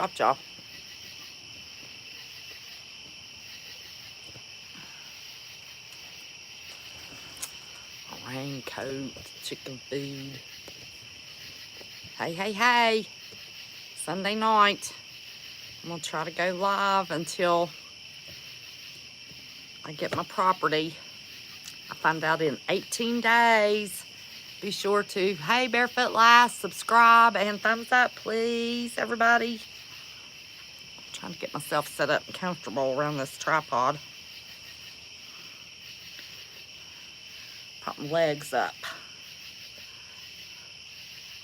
dropped y'all. Raincoat, chicken food. Hey, hey, hey. Sunday night. I'm going to try to go live until I get my property. I find out in 18 days. Be sure to, hey, Barefoot Lass, subscribe and thumbs up, please, everybody. I'm trying to get myself set up and comfortable around this tripod. Put my legs up.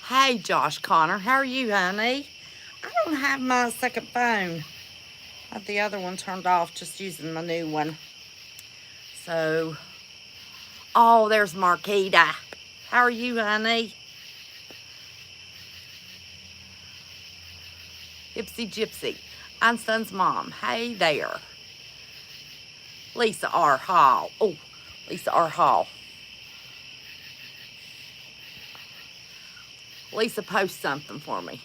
Hey, Josh Connor, how are you, honey? I don't have my second phone. I have the other one turned off, just using my new one. So, oh, there's Marquita. How are you, honey? Ipsy Gypsy. Einstein's mom. Hey there. Lisa R. Hall. Oh, Lisa R. Hall. Lisa, post something for me.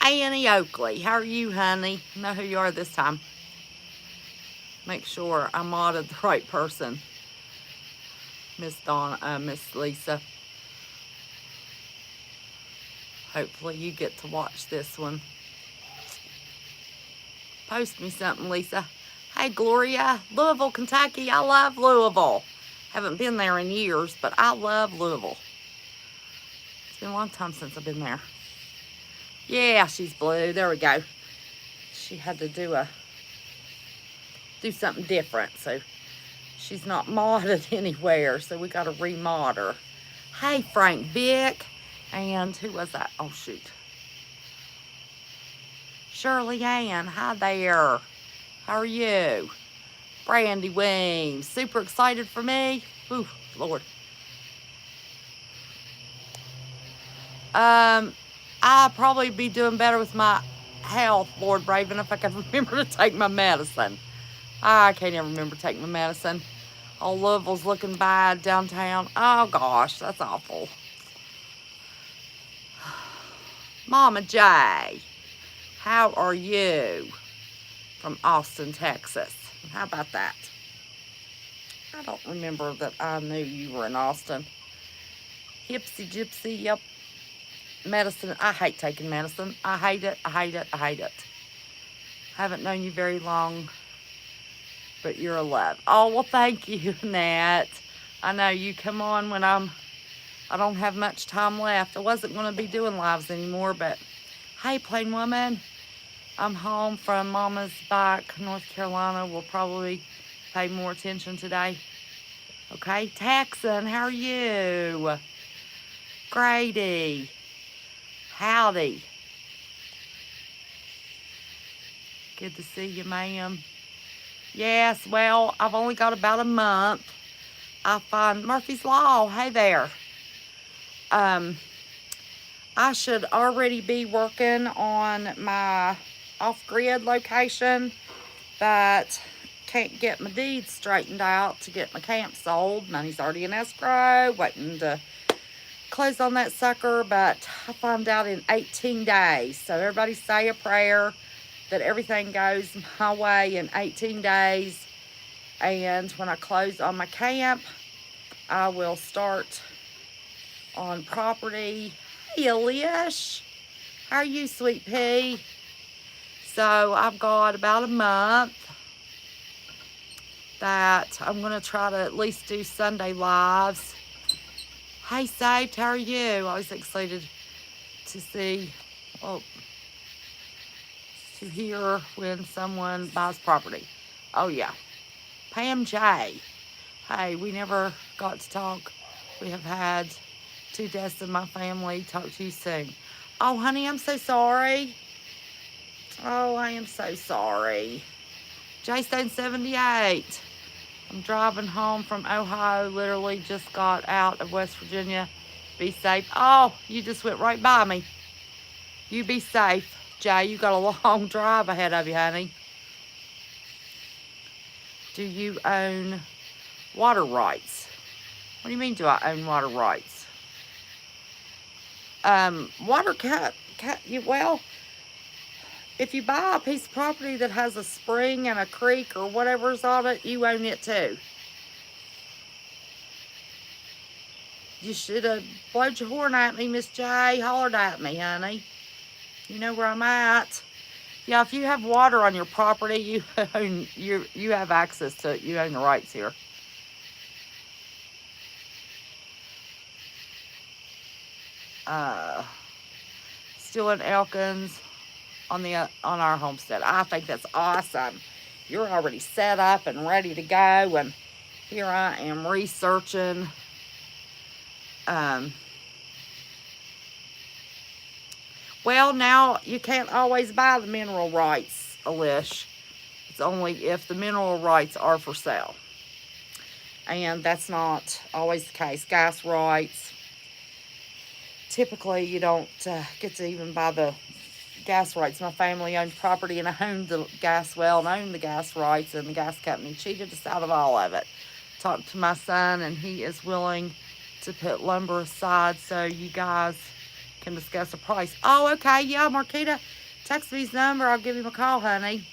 Annie Oakley. How are you, honey? Know who you are this time. Make sure I modded the right person. Miss Lisa. Hopefully you get to watch this one. Post me something, Lisa. Hey, Gloria. Louisville, Kentucky. I love Louisville. Haven't been there in years, but I love Louisville. It's been a long time since I've been there. Yeah, she's blue. There we go. She had to do something different, so she's not modded anywhere, so we got to remod her. Hey, Frank Vick. And who was that? Oh, shoot. Shirley Ann. Hi there. How are you? Brandy Weems. Super excited for me. Ooh, Lord. I'll probably be doing better with my health, Lord Raven, if I can remember to take my medicine. I can't even remember taking my medicine. Oh, Louisville's looking bad downtown. Oh, gosh, that's awful. Mama J, how are you? From Austin, Texas. How about that? I don't remember that I knew you were in Austin. Hipsy Gypsy, yep. Medicine, I hate taking medicine. I hate it, I hate it, I hate it. Haven't known you very long, but you're a love. Oh, well, thank you, Nat. I know you come on when I don't have much time left. I wasn't going to be doing lives anymore, but hey, plain woman. I'm home from Mama's bike, North Carolina. We'll probably pay more attention today. Okay, Texan, how are you? Grady. Howdy. Good to see you, ma'am. Yes, well, I've only got about a month. I find Murphy's Law. Hey there. I should already be working on my off-grid location, but can't get my deeds straightened out to get my camp sold. Money's already in escrow, waiting to close on that sucker, but I find out in 18 days. So everybody say a prayer that everything goes my way in 18 days. And when I close on my camp, I will start on property. Hey, Elish. How are you, sweet pea? So I've got about a month that I'm going to try to at least do Sunday lives. Hey, Saved, how are you? Always excited to see, to hear when someone buys property. Oh, yeah. Pam J. Hey, we never got to talk. We have had 2 deaths in my family. Talk to you soon. Oh, honey, I'm so sorry. Oh, I am so sorry. J-Stone 78. I'm driving home from Ohio. Literally just got out of West Virginia. Be safe. Oh, you just went right by me. You be safe, Jay. You got a long drive ahead of you, honey. Do you own water rights? What do you mean, do I own water rights? Water well, If you buy a piece of property that has a spring and a creek or whatever's on it, you own it too. You should have blowed your horn at me, Miss J. Hollered at me, honey. You know where I'm at. Yeah, if you have water on your property, you own, you have access to it. You own the rights here. Still in Elkins on our homestead. I think that's awesome. You're already set up and ready to go, and here I am researching. Well, now you can't always buy the mineral rights, Alish. It's only if the mineral rights are for sale. And that's not always the case. Gas rights, typically you don't get to even buy the gas rights. My family owned property and I owned the gas well and owned the gas rights, and the gas company cheated us out of all of it. Talked to my son and he is willing to put lumber aside so you guys can discuss a price. Oh, okay, yeah, Marquita, text me his number. I'll give him a call, honey.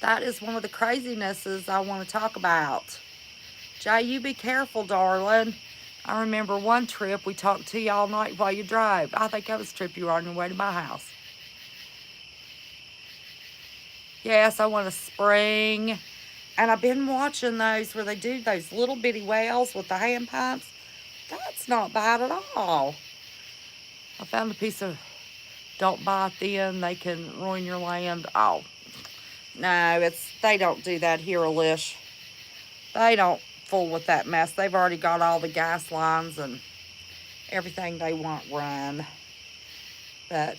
That is one of the crazinesses I want to talk about. Jay, you be careful, darling. I remember one trip we talked to you all night while you drove. I think that was the trip you were on your way to my house. Yes, I want a spring. And I've been watching those where they do those little bitty wells with the hand pumps. That's not bad at all. I found a piece of don't buy it then, they can ruin your land. Oh, no, they don't do that here, Alish. They don't fool with that mess. They've already got all the gas lines and everything they want run. But,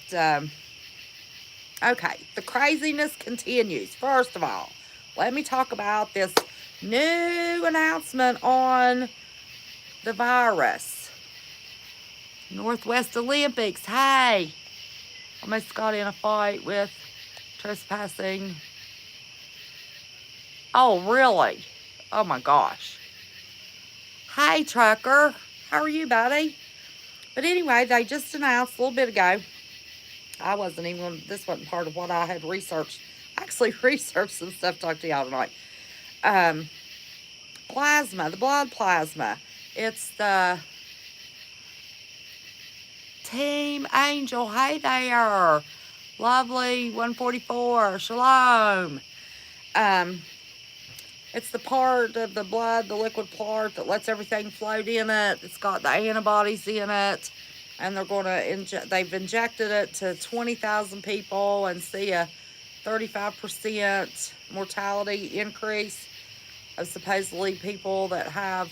okay, the craziness continues. First of all, let me talk about this new announcement on the virus. Northwest Olympics, hey, almost got in a fight with trespassing. Oh, really? Oh my gosh. Hey, trucker, how are you, buddy? But anyway, they just announced a little bit ago. This wasn't part of what I had researched. I actually researched some stuff to talk to y'all tonight. Plasma, the blood plasma. It's the Team Angel. Hey there. Lovely 144. Shalom. It's the part of the blood, the liquid part that lets everything float in it. It's got the antibodies in it. And they're going to they've injected it to 20,000 people and see a 35% mortality increase of supposedly people that have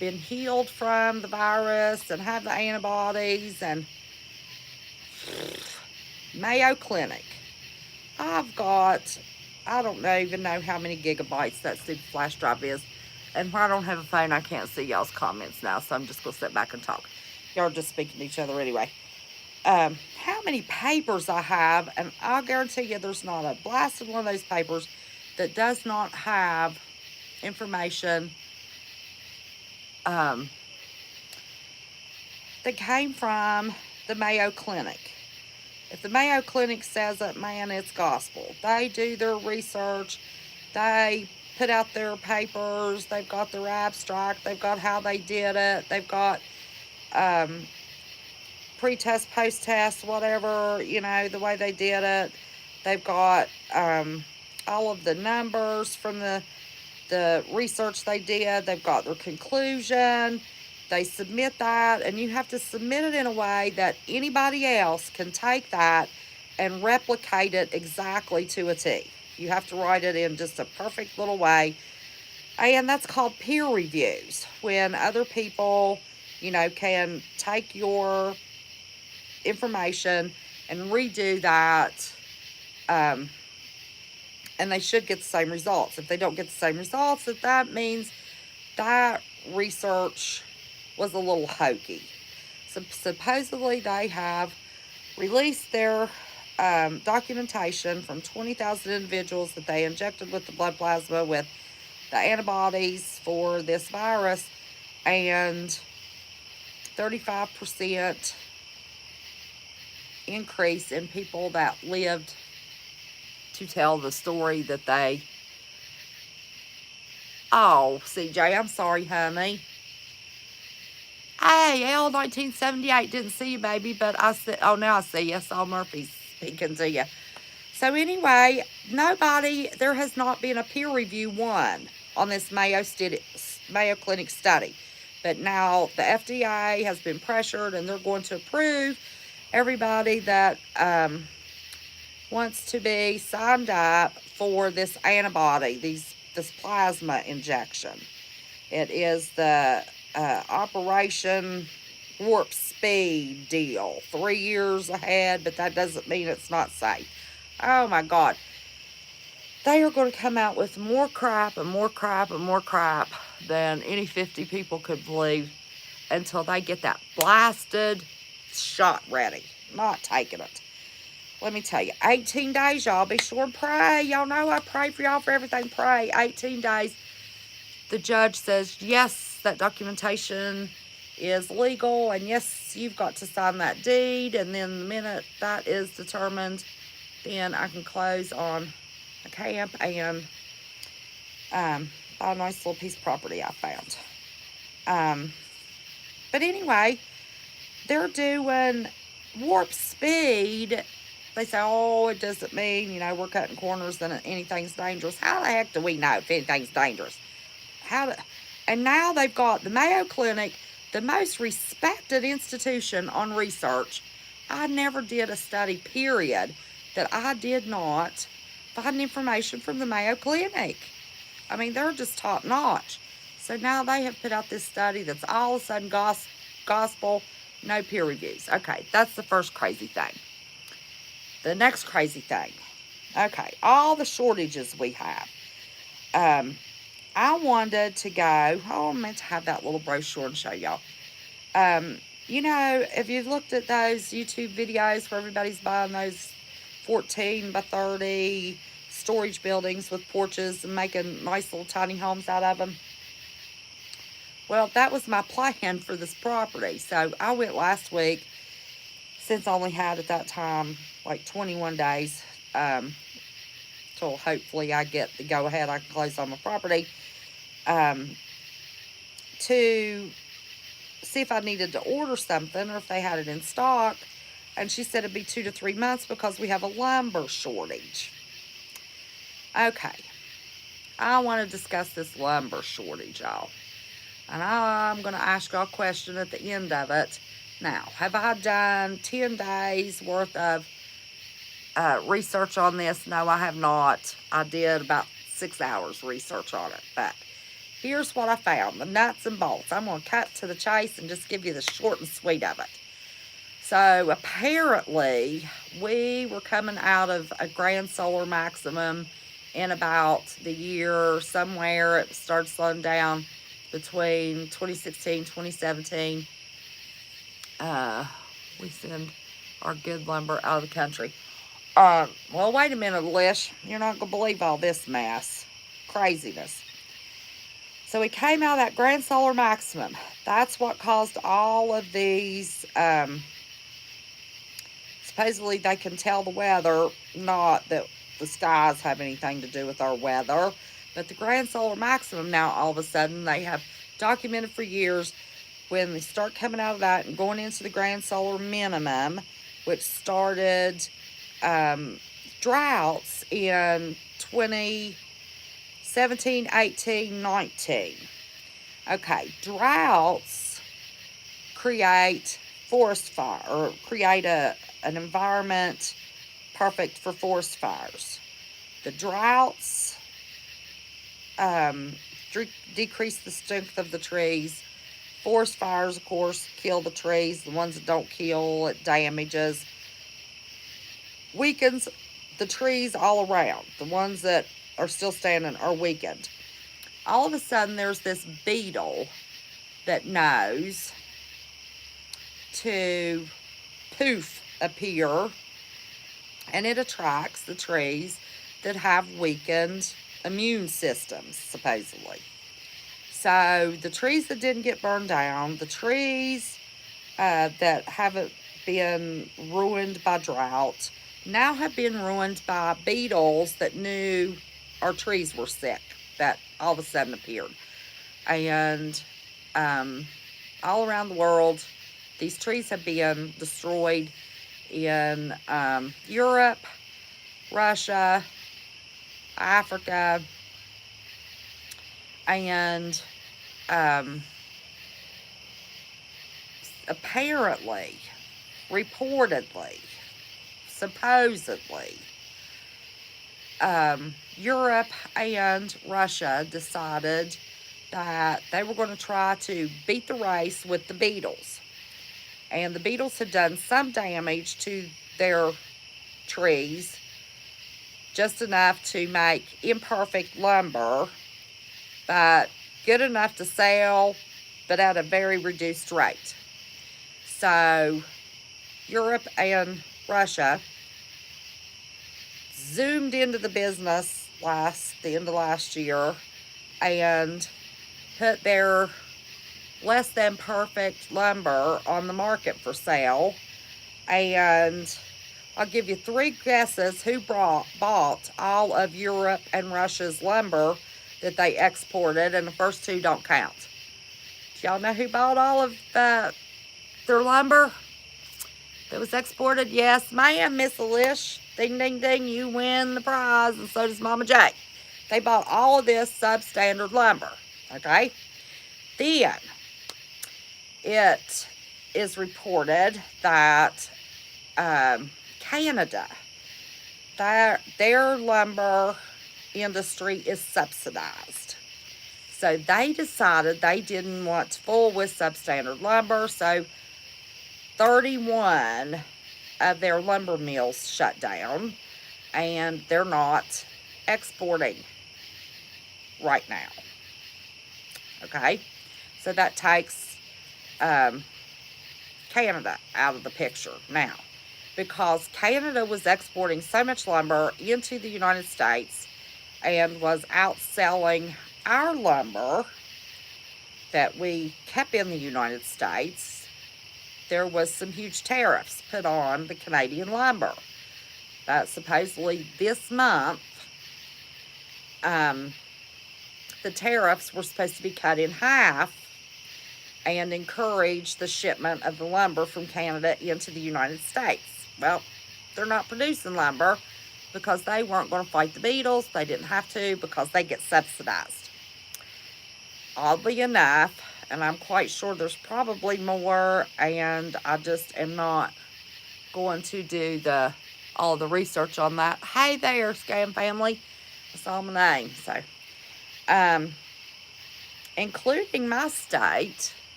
been healed from the virus and have the antibodies. And Mayo Clinic. I don't even know how many gigabytes that stupid flash drive is. And when I don't have a phone, I can't see y'all's comments now, so I'm just going to sit back and talk. Y'all are just speaking to each other anyway. How many papers I have, and I'll guarantee you there's not a blasted one of those papers that does not have information that came from the Mayo Clinic. If the Mayo Clinic says it, man, it's gospel. They do their research. They put out their papers. They've got their abstract. They've got how they did it. They've got pre-test, post-test, whatever, the way they did it. They've got all of the numbers from the research they did. They've got their conclusion. They submit that, and you have to submit it in a way that anybody else can take that and replicate it exactly to a T. You have to write it in just a perfect little way. And that's called peer reviews, when other people, can take your information and redo that, and they should get the same results. If they don't get the same results, that means that research was a little hokey. So supposedly they have released their documentation from 20,000 individuals that they injected with the blood plasma with the antibodies for this virus, and 35% increase in people that lived to tell the story that they. Oh, CJ, I'm sorry, honey. Hey, L 1978, didn't see you, baby, but I said, oh, now I see you. Saul Murphy's speaking to you. So, anyway, there has not been a peer review one on this Mayo Clinic study. But now the FDA has been pressured and they're going to approve everybody that wants to be signed up for this antibody, this plasma injection. It is the Operation Warp Speed deal. 3 years ahead, but that doesn't mean it's not safe. Oh my God. They are going to come out with more crap and more crap and more crap than any 50 people could believe until they get that blasted shot ready. Not taking it. Let me tell you, 18 days, y'all. Be sure and pray. Y'all know I pray for y'all for everything. Pray. 18 days. The judge says, yes, that documentation is legal, and yes, you've got to sign that deed. And then the minute that is determined, then I can close on a camp and buy a nice little piece of property I found. But anyway, they're doing warp speed. They say, oh, it doesn't mean, we're cutting corners and anything's dangerous. How the heck do we know if anything's dangerous? And now they've got the Mayo Clinic, the most respected institution on research. I never did a study, period, that I did not find information from the Mayo Clinic. I mean, they're just top notch. So now they have put out this study that's all of a sudden gospel, no peer reviews. Okay, that's the first crazy thing. The next crazy thing. Okay, all the shortages we have. I wanted to go, I meant to have that little brochure and show y'all. If you've looked at those YouTube videos where everybody's buying those 14 by 30 storage buildings with porches and making nice little tiny homes out of them. Well, that was my plan for this property. So I went last week, since I only had at that time like 21 days till hopefully I get the go ahead, I can close on my property, to see if I needed to order something or if they had it in stock. And she said it'd be 2 to 3 months because we have a lumber shortage. Okay, I want to discuss this lumber shortage, y'all. And I'm going to ask y'all a question at the end of it. Now, have I done 10 days worth of research on this? No, I have not. I did about 6 hours research on it. But here's what I found, the nuts and bolts. I'm going to cut to the chase and just give you the short and sweet of it. So apparently, we were coming out of a grand solar maximum in about the year somewhere. It started slowing down between 2016, 2017. We send our good lumber out of the country. Well, wait a minute, Lish. You're not going to believe all this mess. Craziness. So we came out of that grand solar maximum. That's what caused all of these, supposedly they can tell the weather, not that the skies have anything to do with our weather, but the grand solar maximum now all of a sudden they have documented for years when they start coming out of that and going into the grand solar minimum, which started droughts in 2017, 18, 19. Okay, droughts create forest fire, or create an environment perfect for forest fires. The droughts decrease the strength of the trees. Forest fires, of course, kill the trees. The ones that don't kill, it damages, weakens the trees all around. The ones that are still standing are weakened. All of a sudden, there's this beetle that knows to poof appear, and it attracts the trees that have weakened immune systems, supposedly. So the trees that didn't get burned down, the trees that haven't been ruined by drought now have been ruined by beetles that knew our trees were sick, that all of a sudden appeared. And all around the world, these trees have been destroyed in Europe, Russia, Africa, and um, apparently, reportedly, supposedly, Europe and Russia decided that they were going to try to beat the race with the beetles. And the beetles had done some damage to their trees, just enough to make imperfect lumber, but good enough to sell, but at a very reduced rate. So Europe and Russia zoomed into the business the end of last year and put their less than perfect lumber on the market for sale. And I'll give you 3 guesses who bought all of Europe and Russia's lumber that they exported, and the first 2 don't count. Do y'all know who bought all of their lumber that was exported? Yes, ma'am, Miss Alish. Ding, ding, ding, you win the prize, and so does Mama J. They bought all of this substandard lumber, okay? Then, it is reported that Canada, their lumber industry is subsidized. So they decided they didn't want to fool with substandard lumber, so 31 of their lumber mills shut down, and they're not exporting right now. Okay, so that takes Canada out of the picture now, because Canada was exporting so much lumber into the United States and was outselling our lumber that we kept in the United States. There was some huge tariffs put on the Canadian lumber. But supposedly this month, the tariffs were supposed to be cut in half and encourage the shipment of the lumber from Canada into the United States. Well, they're not producing lumber because they weren't going to fight the beetles. They didn't have to because they get subsidized. Oddly enough, and I'm quite sure there's probably more, and I just am not going to do all the research on that. Hey there, Scam Family. That's all my name. So, including my state,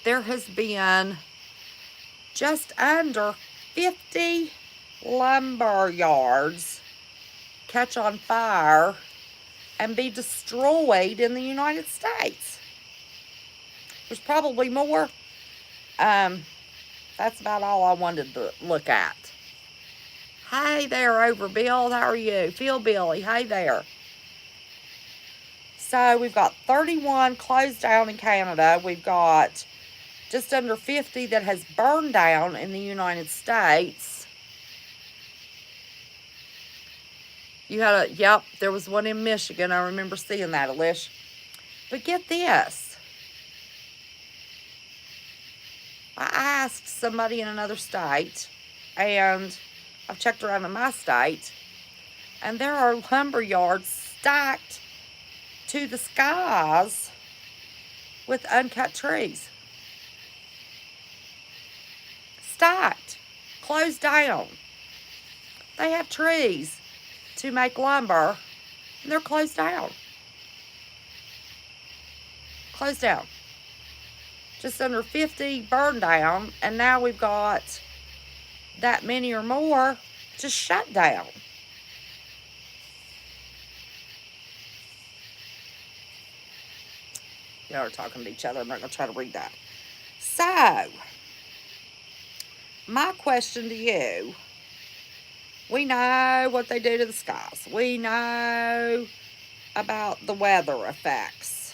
there has been just under 50 lumber yards catch on fire and be destroyed in the United States. There's probably more. That's about all I wanted to look at. Hey there, Overbill. How are you? Phil Billy. Hey there. So we've got 31 closed down in Canada. We've got just under 50 that has burned down in the United States. Yep, there was one in Michigan. I remember seeing that, Alish. But get this. I asked somebody in another state, and I've checked around in my state, and there are lumber yards stacked to the skies with uncut trees. Stacked, closed down. They have trees to make lumber, and they're closed down. Closed down. Just under 50 burned down, and now we've got that many or more just shut down. Y'all are talking to each other. I'm not going to try to read that. So, my question to you, we know what they do to the skies. We know about the weather effects.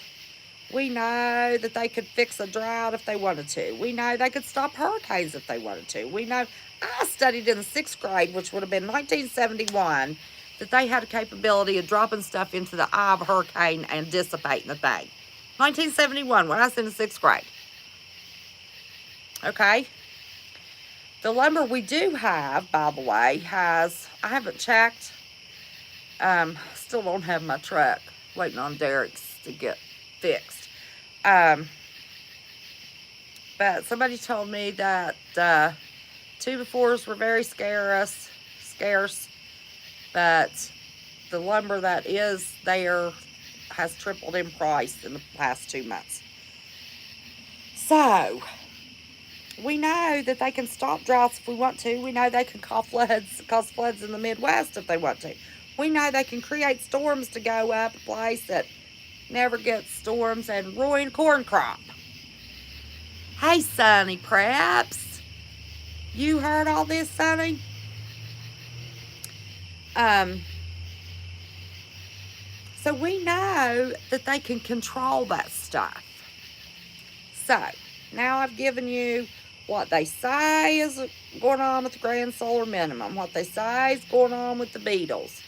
We know that they could fix a drought if they wanted to. We know they could stop hurricanes if they wanted to. We know, I studied in the 6th grade, which would have been 1971, that they had a capability of dropping stuff into the eye of a hurricane and dissipating the thing. 1971, when I was in the 6th grade. Okay? The lumber we do have, by the way, I haven't checked. Still don't have my truck. Waiting on Derek's to get fixed. But somebody told me that 2x4s were very scarce, but the lumber that is there has tripled in price in the past 2 months. So, we know that they can stop droughts if we want to. We know they can cause floods in the Midwest if they want to. We know they can create storms to go up a place that never gets storms and ruin corn crop. Hey, Sonny Preps. You heard all this, Sonny? So we know that they can control that stuff. So, now I've given you what they say is going on with the grand solar minimum, what they say is going on with the beetles.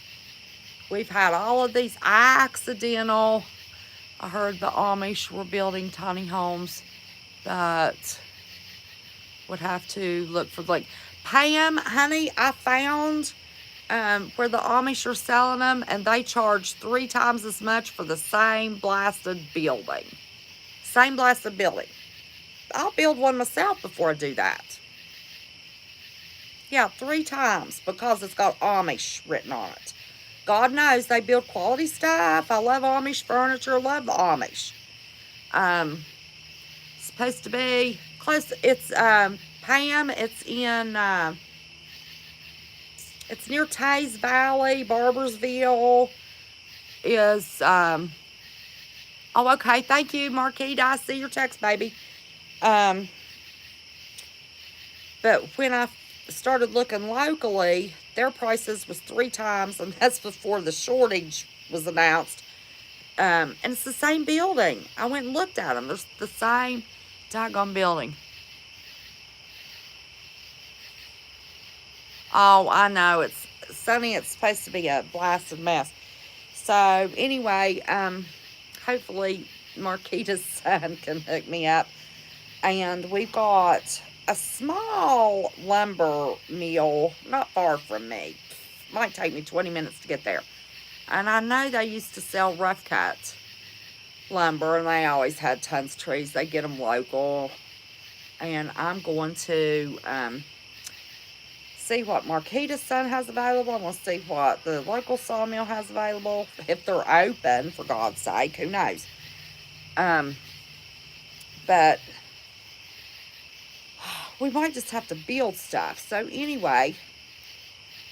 We've had all of these accidental, I heard the Amish were building tiny homes that would have to look for, like, Pam, honey, I found where the Amish are selling them, and they charge 3 times as much for the same blasted building. Same blasted building. I'll build one myself before I do that. Yeah, 3 times because it's got Amish written on it. God knows they build quality stuff. I love Amish furniture. Love the Amish. Supposed to be close. It's Pam. It's in. It's near Tays Valley, Barbersville. Is oh, okay. Thank you, Marquita. I see your text, baby. But when I started looking locally, their prices was 3 times, and that's before the shortage was announced. And it's the same building. I went and looked at them. There's the same doggone building. Oh, I know. It's Sunny. It's supposed to be a blasted mess. So, anyway, hopefully Marquita's son can hook me up. And we've got a small lumber mill not far from me. Might take me 20 minutes to get there. And I know they used to sell rough cut lumber, and they always had tons of trees. They get them local. And I'm going to see what Marquita's son has available. I'm going to see what the local sawmill has available. If they're open, for God's sake, who knows? But we might just have to build stuff. So anyway,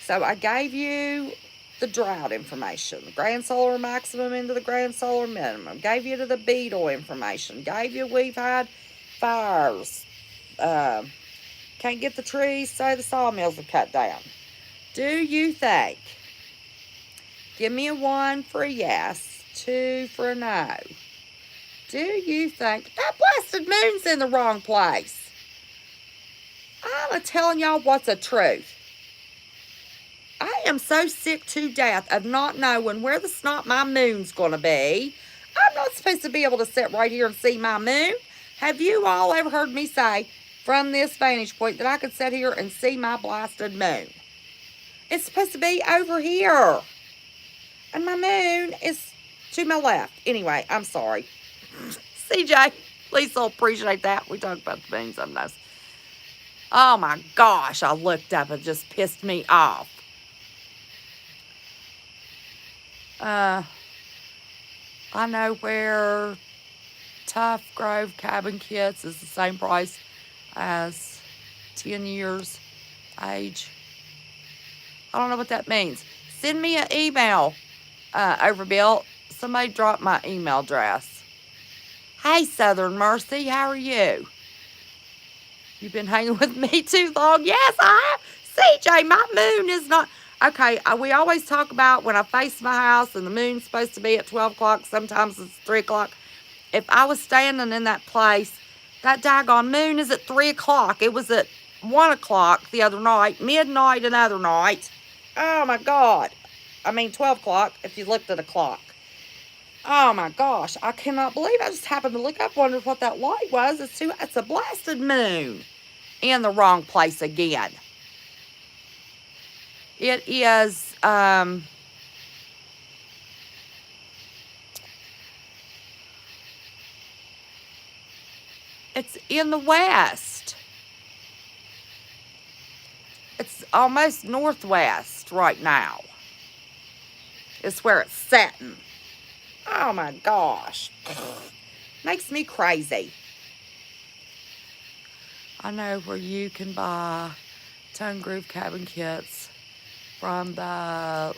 so I gave you the drought information, the grand solar maximum into the grand solar minimum, gave you the beetle information, gave you we've had fires, can't get the trees, so the sawmills are cut down. Do you think, give me a 1 for a yes, 2 for a no, do you think that blasted moon's in the wrong place? I'm telling y'all what's the truth. I am so sick to death of not knowing where the snot my moon's going to be. I'm not supposed to be able to sit right here and see my moon. Have you all ever heard me say from this vantage point that I could sit here and see my blasted moon? It's supposed to be over here. And my moon is to my left. Anyway, I'm sorry. CJ, please don't appreciate that. We talk about the moon sometimes. Oh my gosh, I looked up. It just pissed me off. I know where Tough Grove Cabin Kits is the same price as 10 years age. I don't know what that means. Send me an email, Overbuilt. Somebody dropped my email address. Hey, Southern Mercy, how are you? You've been hanging with me too long? Yes, I have. CJ, my moon is not... Okay, we always talk about when I face my house and the moon's supposed to be at 12 o'clock. Sometimes it's 3 o'clock. if I was standing in that place, that daggone moon is at 3 o'clock. It was at 1 o'clock the other night, midnight another night. Oh my God. I mean 12 o'clock if you looked at a clock. Oh my gosh, I cannot believe I just happened to look up, wondered what that light was. It's a blasted moon in the wrong place again. It is, it's in the west. It's almost northwest right now. It's where it's setting. Oh my gosh. Makes me crazy. I know where you can buy Tone Groove cabin kits from the,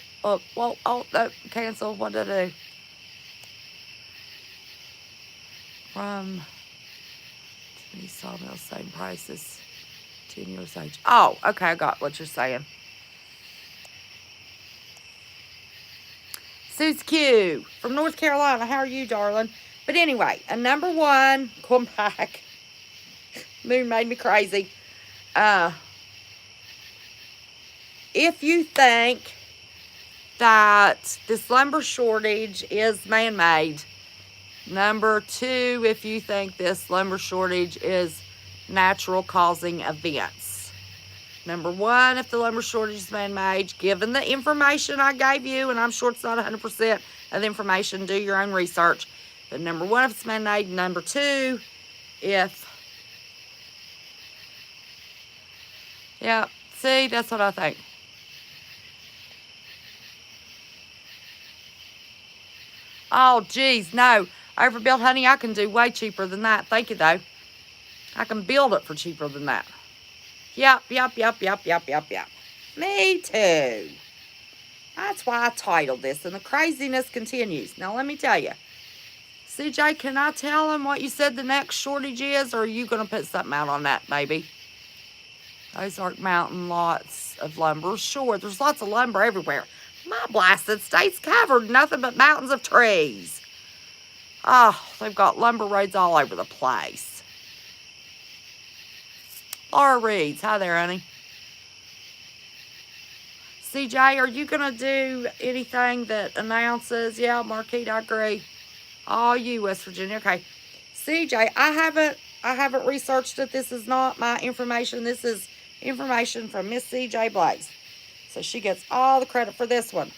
cancel, what did I do? From these sawmills, same prices, 10 years age. Oh, okay, I got what you're saying. Sue's Q from North Carolina. How are you, darling? But anyway, and number one, going back. Moon made me crazy. If you think that this lumber shortage is man-made, number two, if you think this lumber shortage is natural causing events. Number one, if the lumber shortage is man-made, given the information I gave you, and I'm sure it's not 100% of the information, do your own research. But number one, if it's man-made. Number two, yeah, see, that's what I think. Oh, geez, no. Overbuilt, honey, I can do way cheaper than that. Thank you, though. I can build it for cheaper than that. Yep. Me too. That's why I titled this, and the craziness continues. Now, let me tell you. CJ, can I tell him what you said the next shortage is, or are you going to put something out on that, baby? Ozark Mountain, lots of lumber. Sure, there's lots of lumber everywhere. My blasted state's covered nothing but mountains of trees. Oh, they've got lumber roads all over the place. Laura Reeds, hi there, honey. CJ, are you going to do anything that announces? Yeah, Marquette, I agree. Oh, you, West Virginia. Okay. CJ, I haven't researched it. This is not my information. This is information from Miss CJ Blaze. So she gets all the credit for this one.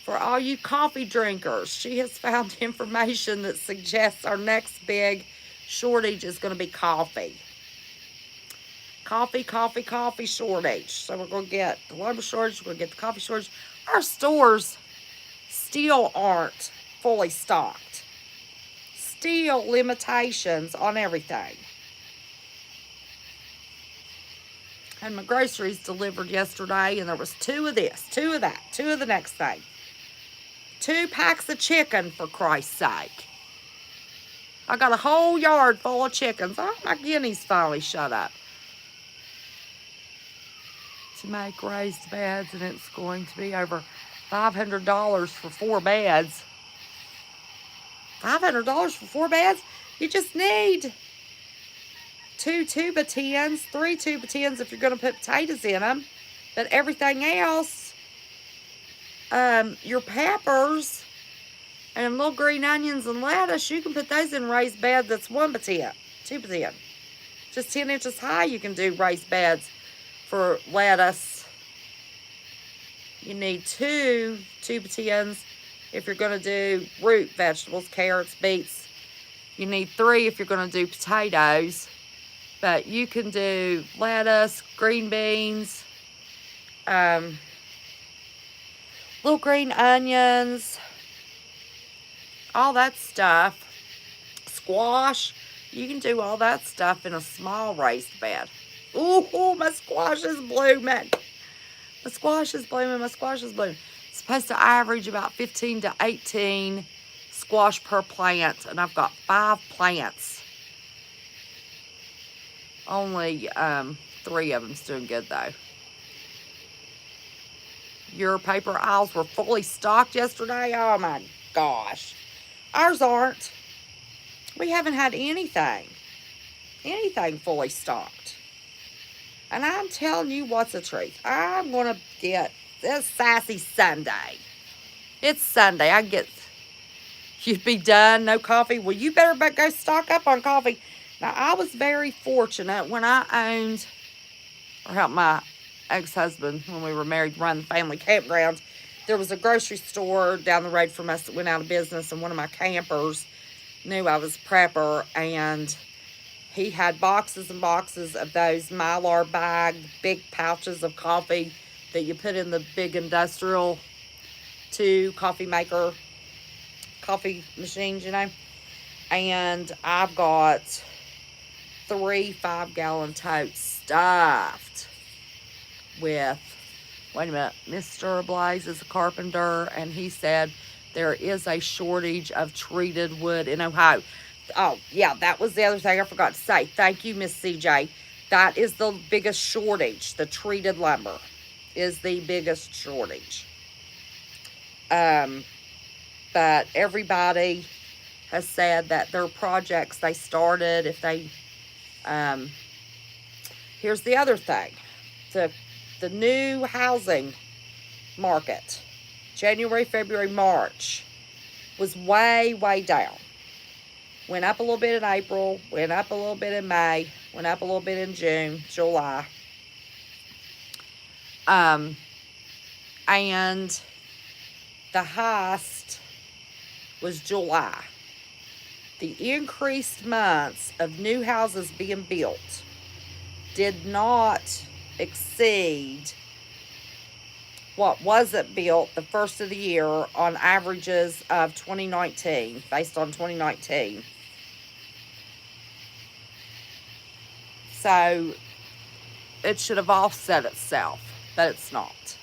For all you coffee drinkers, she has found information that suggests our next big shortage is going to be coffee. Coffee shortage. So we're going to get the lumber shortage, we're going to get the coffee shortage. Our stores still aren't fully stocked. Still limitations on everything. And my groceries delivered yesterday, and there was 2 of this, 2 of that, 2 of the next thing. 2 packs of chicken, for Christ's sake. I got a whole yard full of chickens. Oh, my guineas finally shut up. To make raised beds, and it's going to be over $500 for 4 beds. $500 for 4 beds? You just need 2 tuba tins, 3 tuba tins if you're going to put potatoes in them. But everything else, your peppers and little green onions and lettuce, you can put those in raised bed that's 1 tin, 2 tin. Just 10 inches high you can do raised beds for lettuce. You need 2 tuba tins if you're going to do root vegetables, carrots, beets. You need 3 if you're going to do potatoes. But you can do lettuce, green beans, little green onions, all that stuff. Squash. You can do all that stuff in a small raised bed. Ooh, my squash is blooming. My squash is blooming. It's supposed to average about 15 to 18 squash per plant, and I've got 5 plants. Only 3 of them's doing good, though. Your paper aisles were fully stocked yesterday. Oh, my gosh. Ours aren't. We haven't had anything fully stocked. And I'm telling you what's the truth. I'm going to get this Sassy Sunday. It's Sunday. I get, you'd be done, no coffee. Well, you better go stock up on coffee. Now, I was very fortunate when I owned, or helped my ex-husband when we were married run the family campground. There was a grocery store down the road from us that went out of business, and one of my campers knew I was a prepper, and he had boxes and boxes of those Mylar bag, big pouches of coffee that you put in the big industrial coffee maker, coffee machines, And I've got 3 5-gallon totes stuffed with, wait a minute, Mr. Blaze is a carpenter, and he said there is a shortage of treated wood in Ohio. Oh, yeah, that was the other thing I forgot to say. Thank you, Miss CJ. That is the biggest shortage. The treated lumber is the biggest shortage. But everybody has said that their projects they started, if they, here's the other thing. The new housing market, January, February, March, was way, way down. Went up a little bit in April, went up a little bit in May, went up a little bit in June, July. And the highest was July. The increased months of new houses being built did not exceed what wasn't built the first of the year on averages of 2019, based on 2019. So it should have offset itself, but it's not.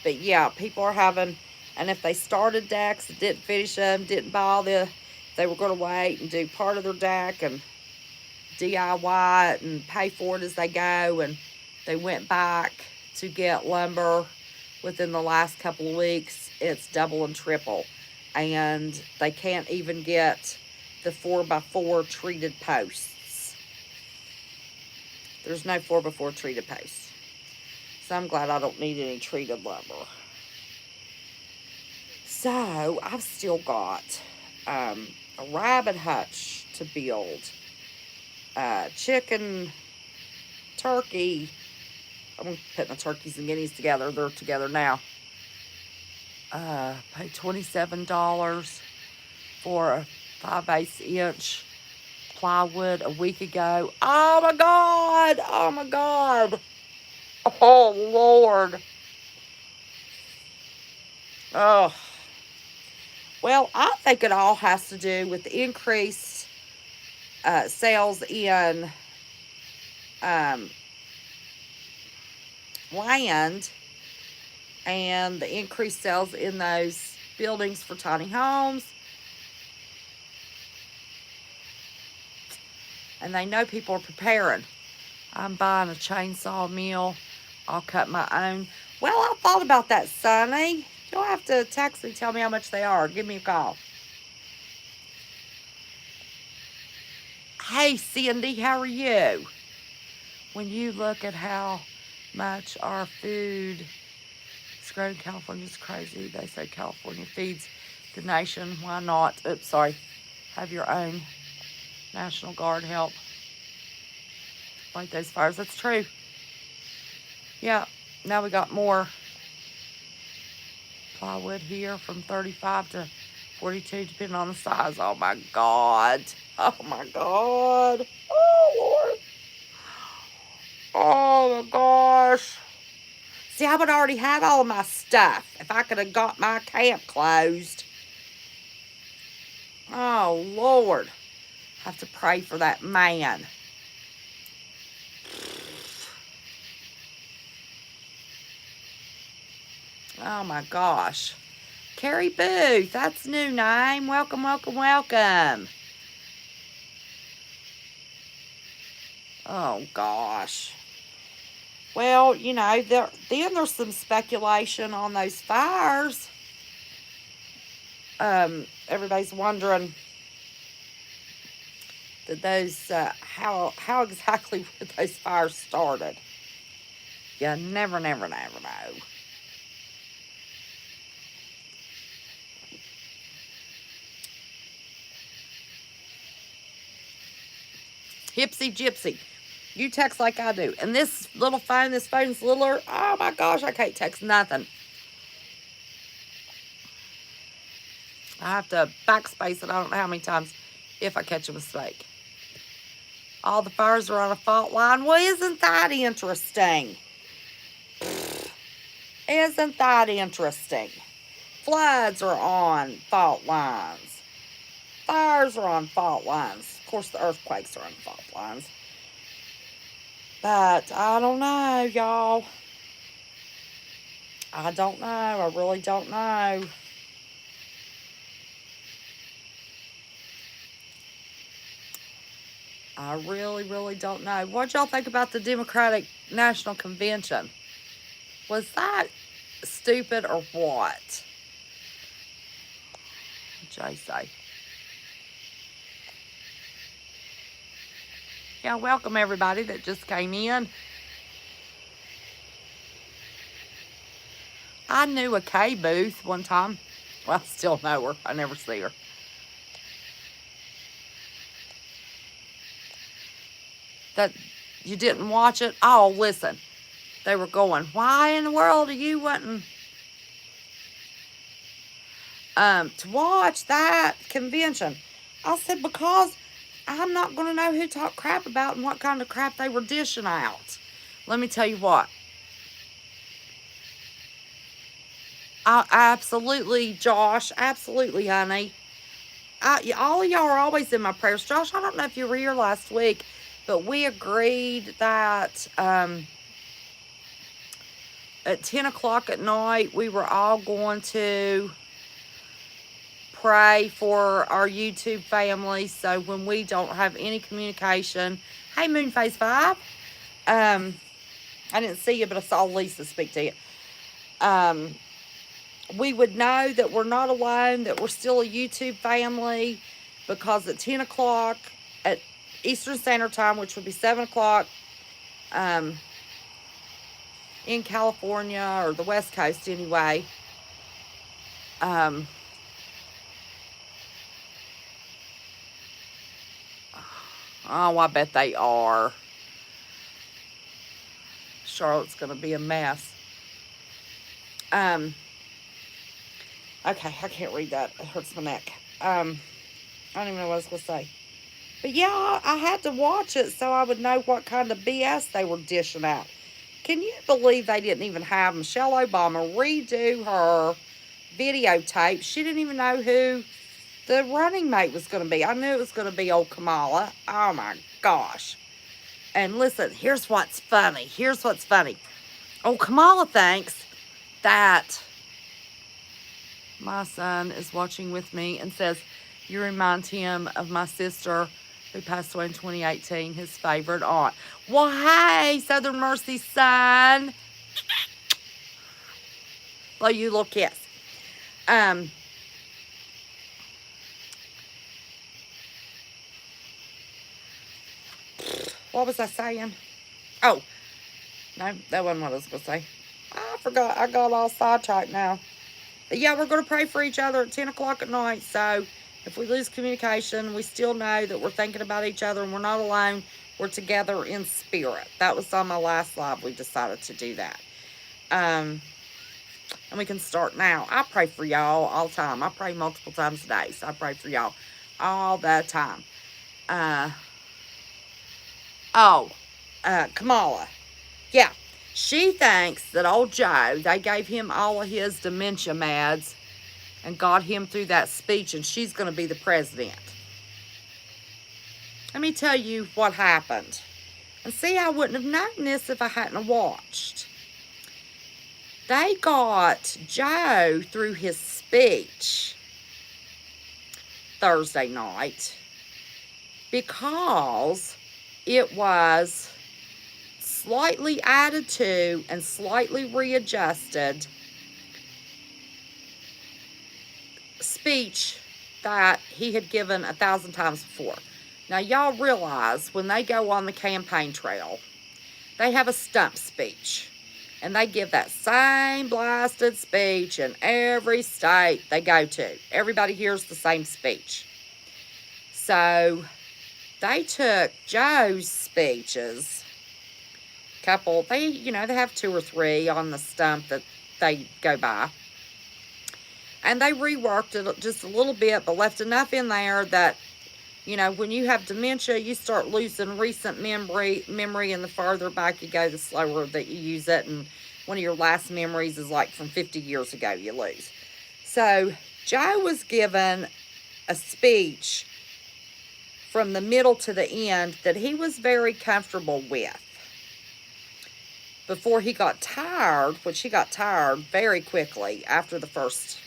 But yeah, people are having, and if they started decks, didn't finish them, didn't buy all they were going to wait and do part of their deck and DIY it and pay for it as they go, and they went back to get lumber within the last couple of weeks, it's double and triple. And they can't even get the 4x4 treated posts. There's no 4x4 treated posts. So I'm glad I don't need any treated lumber. So I've still got a rabbit hutch to build. Chicken, turkey. I'm putting the turkeys and guineas together. They're together now. Paid $27 for a 5/8 inch plywood a week ago. Oh my God! Oh my God! Oh Lord! Oh. Well, I think it all has to do with the increased sales in land and the increased sales in those buildings for tiny homes. And they know people are preparing. I'm buying a chainsaw mill. I'll cut my own. Well, I thought about that, Sonny. You'll have to text me, tell me how much they are. Give me a call. Hey, Cindy, how are you? When you look at how much our food is grown in California, is crazy. They say California feeds the nation. Why not? Oops, sorry. Have your own National Guard help fight those fires. That's true. Yeah, now we got more plywood here from 35 to 42, depending on the size. Oh my God. Oh my God. Oh Lord. Oh my gosh. See, I would already had all of my stuff if I could have got my camp closed. Oh Lord. Have to pray for that man. Oh my gosh. Carrie Booth, that's a new name. Welcome, welcome, welcome. Oh gosh. Well, you know, then there's some speculation on those fires. Everybody's wondering that those, how exactly were those fires started. You never, never, never know. Hipsy gypsy. You text like I do. And this phone's littler. Oh my gosh, I can't text nothing. I have to backspace it I don't know how many times if I catch a mistake. All the fires are on a fault line. Well, isn't that interesting? Isn't that interesting? Floods are on fault lines. Fires are on fault lines. Of course, the earthquakes are on fault lines. But I don't know, y'all. I don't know. I really don't know. I really, really don't know. What y'all think about the Democratic National Convention? Was that stupid or what? Jay say. Yeah, welcome everybody that just came in. I knew a Kay Booth one time. Well, I still know her. I never see her. That you didn't watch it? Oh, listen. They were going, why in the world are you wanting to watch that convention? I said, because I'm not going to know who talked crap about and what kind of crap they were dishing out. Let me tell you what. Absolutely, Josh. Absolutely, honey. All of y'all are always in my prayers. Josh, I don't know if you were here last week, but we agreed that at 10 o'clock at night, we were all going to pray for our YouTube family. So when we don't have any communication, hey, Moonface 5. I didn't see you, but I saw Lisa speak to you. We would know that we're not alone, that we're still a YouTube family, because at 10 o'clock at Eastern Standard Time, which would be 7 o'clock in California, or the West Coast anyway, oh, I bet they are. Charlotte's going to be a mess. Okay, I can't read that. It hurts my neck. I don't even know what I was going to say. But yeah, I had to watch it so I would know what kind of BS they were dishing out. Can you believe they didn't even have Michelle Obama redo her videotape? She didn't even know who the running mate was going to be. I knew it was going to be old Kamala. Oh my gosh. And listen, here's what's funny. Here's what's funny. Oh, Kamala thinks that my son is watching with me and says, you remind him of my sister who passed away in 2018, his favorite aunt. Well, hey, Southern Mercy's son. Blow you a little kiss. What was I saying? Oh, no, that wasn't what I was going to say. I forgot. I got all sidetracked now. But yeah, we're going to pray for each other at 10 o'clock at night. So if we lose communication, we still know that we're thinking about each other and we're not alone. We're together in spirit. That was on my last live. We decided to do that. And we can start now. I pray for y'all all the time. I pray multiple times a day. So I pray for y'all all the time. Kamala. Yeah. She thinks that old Joe, they gave him all of his dementia meds and got him through that speech, and she's going to be the president. Let me tell you what happened. And see, I wouldn't have known this if I hadn't watched. They got Joe through his speech Thursday night because it was slightly added to and slightly readjusted speech that he had given 1,000 times before. Now, y'all realize when they go on the campaign trail, they have a stump speech. And they give that same blasted speech in every state they go to. Everybody hears the same speech. So they took Joe's speeches, they have 2 or 3 on the stump that they go by. And they reworked it just a little bit, but left enough in there that, when you have dementia, you start losing recent memory, and the farther back you go, the slower that you use it. And one of your last memories is like from 50 years ago you lose. So Joe was given a speech from the middle to the end that he was very comfortable with. Before he got tired, which he got tired very quickly after the first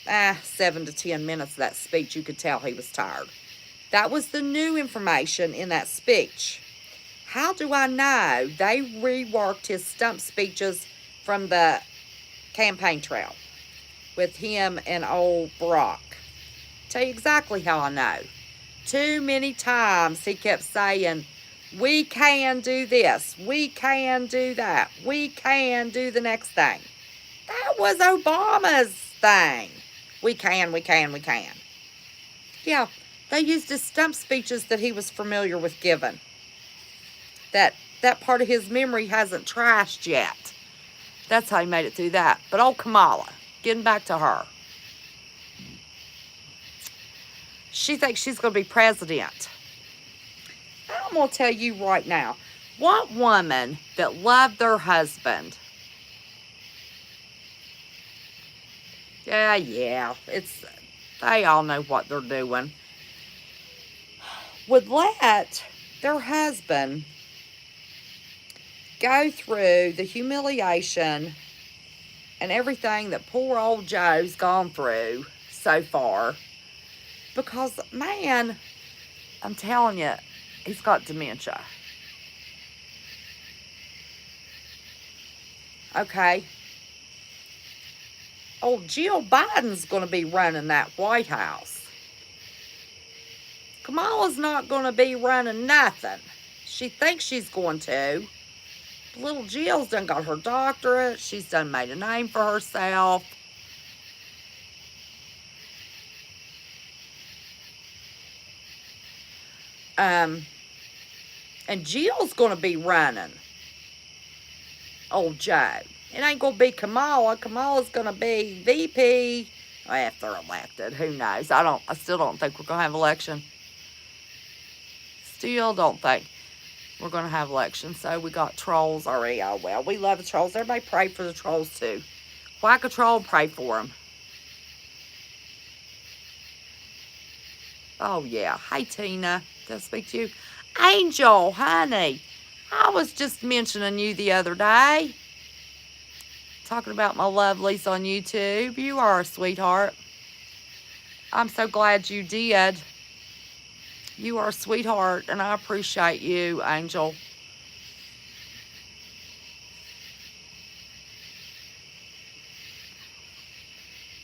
7 to 10 minutes of that speech, you could tell he was tired. That was the new information in that speech. How do I know? They reworked his stump speeches from the campaign trail with him and old Barack. Tell you exactly how I know. Too many times he kept saying, we can do this, we can do that, we can do the next thing. That was Obama's thing. We can, we can, we can. Yeah, they used his stump speeches that he was familiar with giving. That part of his memory hasn't trashed yet. That's how he made it through that. But old Kamala, getting back to her. She thinks she's going to be president. I'm going to tell you right now, what woman that loved their husband, they all know what they're doing, would let their husband go through the humiliation and everything that poor old Joe's gone through so far. Because, man, I'm telling you, he's got dementia. Okay. Old Jill Biden's going to be running that White House. Kamala's not going to be running nothing. She thinks she's going to. Little Jill's done got her doctorate. She's done made a name for herself. And Jill's going to be running old Joe. It ain't going to be Kamala. Kamala's going to be VP. Well, if they're elected, who knows? I still don't think we're going to have election. Still don't think we're going to have elections. So we got trolls already. Oh, well, we love the trolls. Everybody pray for the trolls, too. Whack a troll, pray for them. Oh, yeah. Hey, Tina. Did I speak to you? Angel, honey. I was just mentioning you the other day. Talking about my lovelies on YouTube. You are a sweetheart. I'm so glad you did. You are a sweetheart, and I appreciate you, Angel.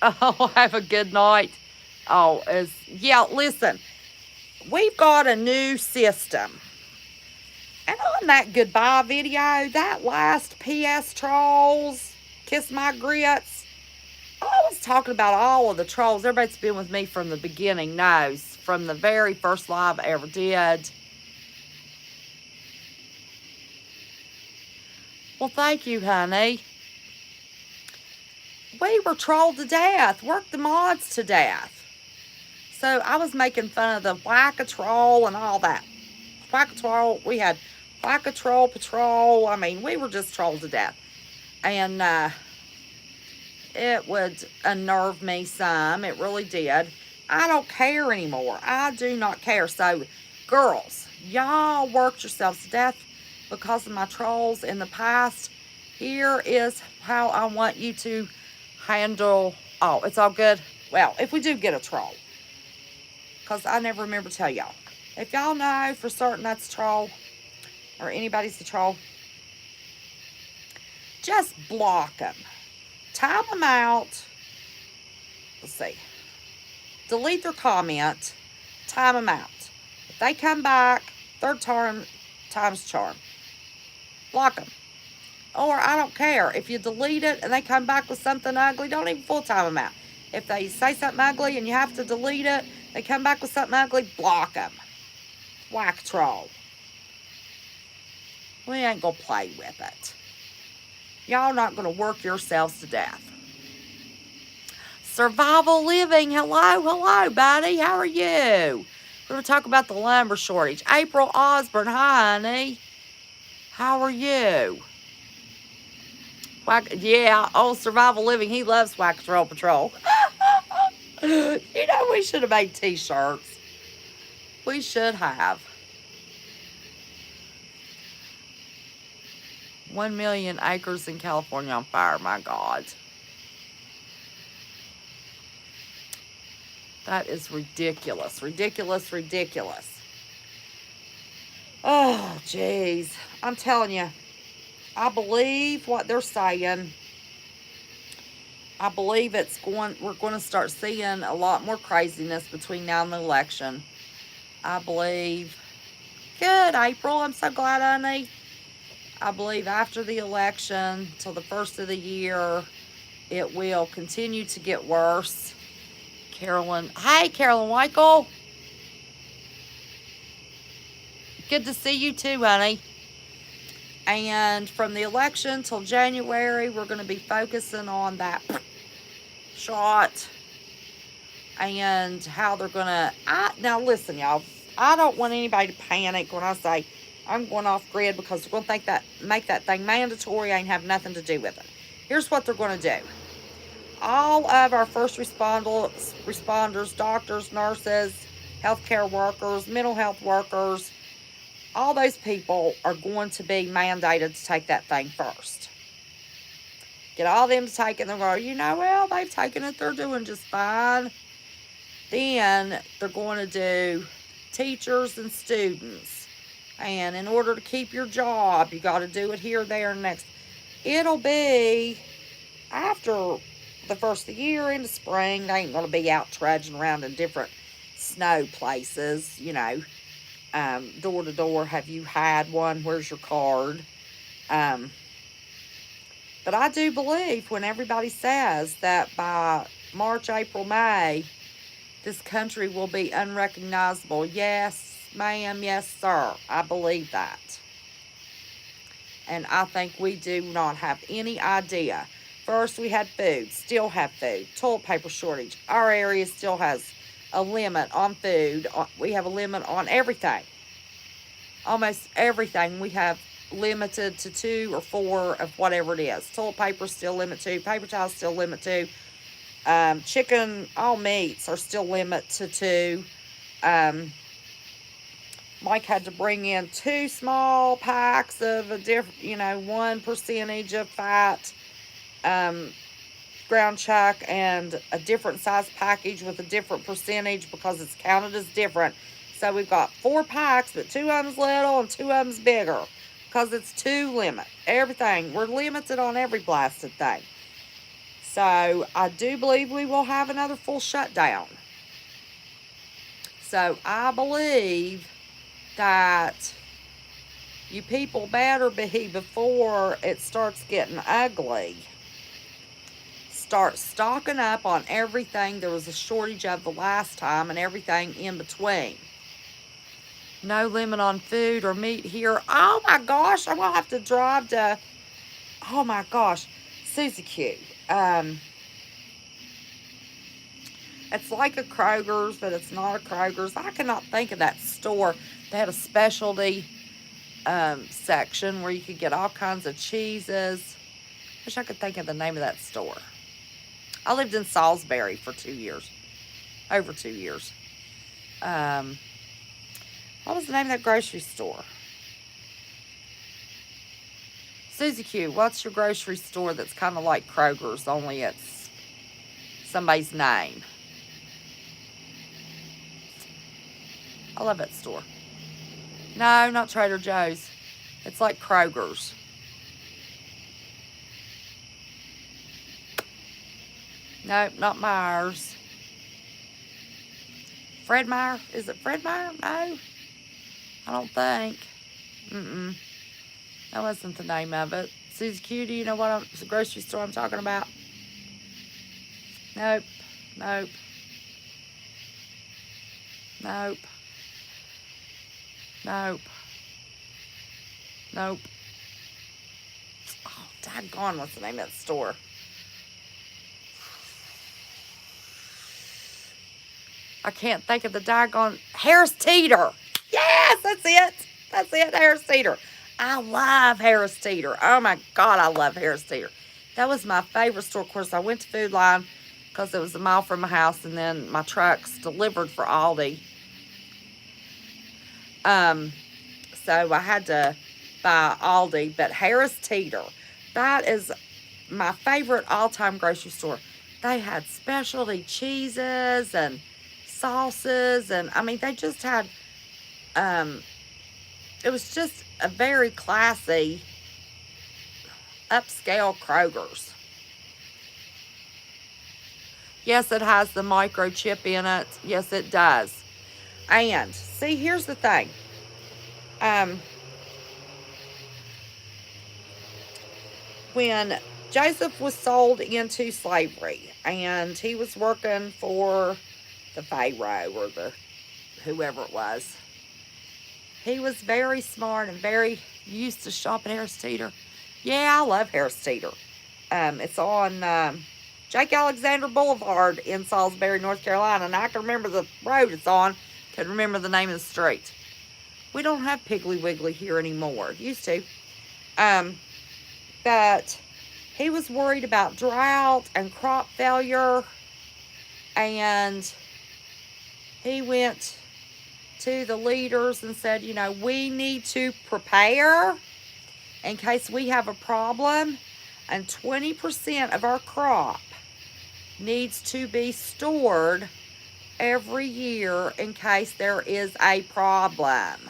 Oh, have a good night. Listen, we've got a new system. And on that goodbye video, that last PS Trolls, Kiss My Grits, I was talking about all of the trolls. Everybody's been with me from the beginning knows. From the very first live I ever did. Well, thank you, honey. We were trolled to death. Worked the mods to death. So I was making fun of the Whack-A-Troll and all that. Whack-A-Troll, we had Whack-A-Troll Patrol. I mean, we were just trolled to death. And it would unnerve me some. It really did. I don't care anymore. I do not care. So, girls, y'all worked yourselves to death because of my trolls in the past. Here is how I want you to handle... Oh, it's all good? Well, if we do get a troll. Because I never remember to tell y'all. If y'all know for certain that's a troll, or anybody's a troll, just block them. Time them out. Let's see. Delete their comment. Time them out. If they come back, third time's charm. Block them. Or I don't care. If you delete it and they come back with something ugly, don't even full-time them out. If they say something ugly and you have to delete it, they come back with something ugly, block them. Whack troll. We ain't going to play with it. Y'all not going to work yourselves to death. Survival living. Hello, buddy. How are you? We're going to talk about the lumber shortage. April Osborne, hi, honey. How are you? Yeah, old survival living. He loves Whack Troll Patrol. You know, we should have made t-shirts. We should have. 1 million acres in California on fire. My God. That is ridiculous. Ridiculous. Oh, jeez. I'm telling you. I believe what they're saying. I believe we're going to start seeing a lot more craziness between now and the election. I believe. Good, April. I'm so glad, honey. I believe after the election till the first of the year, it will continue to get worse. Carolyn. Hey, Carolyn Weichel. Good to see you too, honey. And from the election till January, we're going to be focusing on that shot and how they're going to... Now, listen, y'all. I don't want anybody to panic when I say I'm going off grid because they're going to make that thing mandatory. I ain't have nothing to do with it. Here's what they're going to do. All of our first responders, doctors, nurses, healthcare workers, mental health workers, all those people are going to be mandated to take that thing first. Get all of them to take it, and they're going, well, they've taken it, they're doing just fine. Then they're going to do teachers and students. And in order to keep your job, you got to do it here, there, and next. It'll be after the first of the year, in the spring. They ain't going to be out trudging around in different snow places, door to door. Have you had one? Where's your card? But I do believe when everybody says that by March, April, May, this country will be unrecognizable. Yes, ma'am. Yes, sir. I believe that. And I think we do not have any idea. First, we had food. Still have food. Toilet paper shortage. Our area still has a limit on food. We have a limit on everything. Almost everything we have limited to 2 or 4 of whatever it is. Toilet paper still limit to. Paper towels still limit to. Chicken, all meats are still limit to 2. Mike had to bring in 2 small packs of a different, 1% of fat, ground chuck, and a different size package with a different percentage because it's counted as different. So we've got 4 packs, but 2 of them's little and 2 of them's bigger because it's 2 limit. Everything. We're limited on every blasted thing. So I do believe we will have another full shutdown. So I believe that you people better be before it starts getting ugly. Start stocking up on everything there was a shortage of the last time and everything in between. No limit on food or meat here. Oh my gosh, I'm gonna have to drive to, oh my gosh, Susie Q. It's like a Kroger's, but it's not a Kroger's. I cannot think of that store. They had a specialty section where you could get all kinds of cheeses. Wish I could think of the name of that store. I lived in Salisbury for 2 years. Over 2 years. What was the name of that grocery store? Susie Q, what's your grocery store that's kind of like Kroger's, only it's somebody's name? I love that store. No, not Trader Joe's. It's like Kroger's. Nope, not Myers. Fred Meyer? Is it Fred Meyer? No. I don't think. Mm-mm. That wasn't the name of it. Susie Q, do you know what the grocery store I'm talking about? Nope. Nope. Nope. Nope. Nope. Oh, daggone, what's the name of that store? I can't think of the daggone. Harris Teeter. Yes, that's it. That's it, Harris Teeter. I love Harris Teeter. Oh my God, I love Harris Teeter. That was my favorite store. Of course, I went to Food Line because it was a mile from my house, and then my trucks delivered for Aldi. So I had to buy Aldi, but Harris Teeter, that is my favorite all-time grocery store. They had specialty cheeses and sauces, and I mean, they just had, it was just a very classy, upscale Kroger's. Yes, it has the microchip in it. Yes, it does. And see, here's the thing. When Joseph was sold into slavery and he was working for the Pharaoh or the whoever it was, he was very smart and very used to shop at Harris Teeter. Yeah, I love Harris Teeter. It's on Jake Alexander Boulevard in Salisbury, North Carolina, and I can remember the road it's on. Can remember the name of the street. We don't have Piggly Wiggly here anymore. Used to. But he was worried about drought and crop failure, and he went to the leaders and said, you know, we need to prepare in case we have a problem, and 20% of our crop needs to be stored every year in case there is a problem.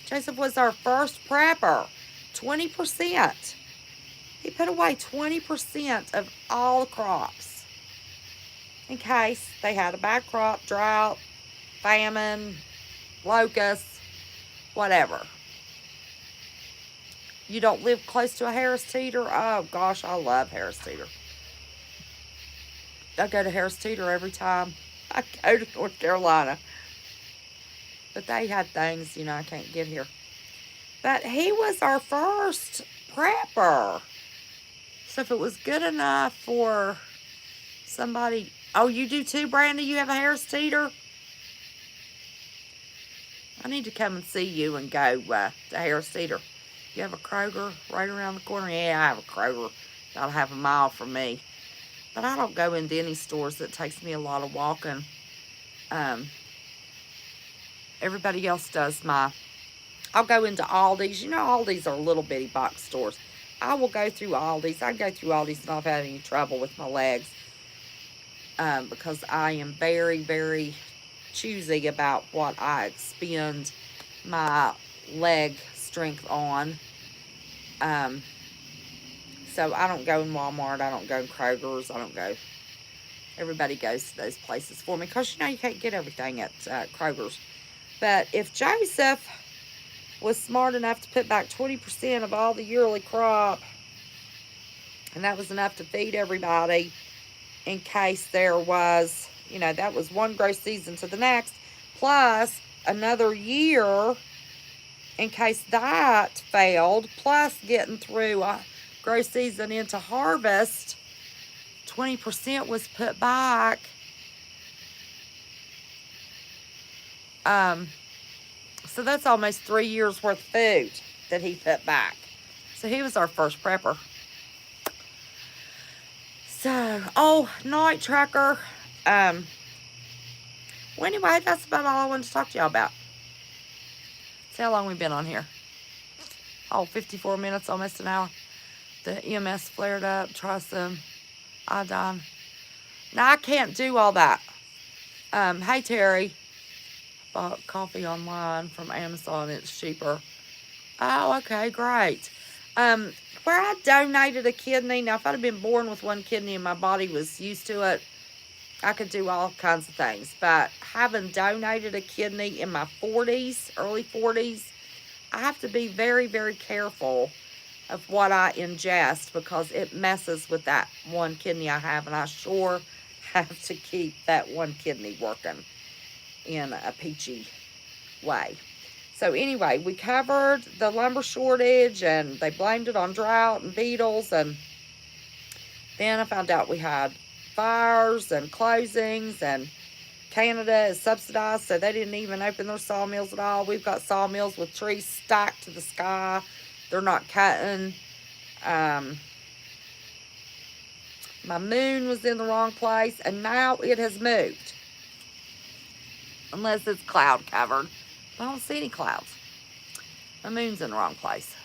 Joseph was our first prepper. 20%. He put away 20% of all the crops in case they had a bad crop, drought, famine, locusts, whatever. You don't live close to a Harris Teeter? Oh gosh, I love Harris Teeter. I go to Harris Teeter every time I go to North Carolina. But they had things, you know, I can't get here. But he was our first prepper. So if it was good enough for somebody... Oh, you do too, Brandy? You have a Harris Teeter? I need to come and see you and go to Harris Teeter. You have a Kroger right around the corner? Yeah, I have a Kroger about half a mile from me. But I don't go into any stores that takes me a lot of walking. Everybody else does I'll go into Aldi's. You know, Aldi's are little bitty box stores. I will go through Aldi's. I go through Aldi's and I've had any trouble with my legs. Because I am very, very choosy about what I expend my leg strength on. So I don't go in Walmart. I don't go in Kroger's. I don't go. Everybody goes to those places for me. Because, you know, you can't get everything at Kroger's. But if Joseph was smart enough to put back 20% of all the yearly crop, and that was enough to feed everybody in case there was, you know, that was one grow season to the next, plus another year in case that failed, plus getting through a grow season into harvest, 20% was put back. So that's almost 3 years worth of food that he put back. So he was our first prepper. So, night tracker. Well, anyway, that's about all I wanted to talk to y'all about. See how long we've been on here. 54 minutes, almost an hour. The EMS flared up. Try some iodine. Now, I can't do all that. Hey, Terry. Bought coffee online from Amazon. It's cheaper. Oh, okay, great. Where I donated a kidney. Now, if I'd have been born with one kidney and my body was used to it, I could do all kinds of things. But having donated a kidney in my 40s, early 40s, I have to be very, very careful of what I ingest because it messes with that one kidney I have, and I sure have to keep that one kidney working in a peachy way. So anyway, we covered the lumber shortage, and they blamed it on drought and beetles, and then I found out we had fires and closings, and Canada is subsidized, so they didn't even open their sawmills at all. We've got sawmills with trees stacked to the sky. They're not cutting. Um, my moon was in the wrong place, and now it has moved. Unless it's cloud covered. I don't see any clouds. My moon's in the wrong place.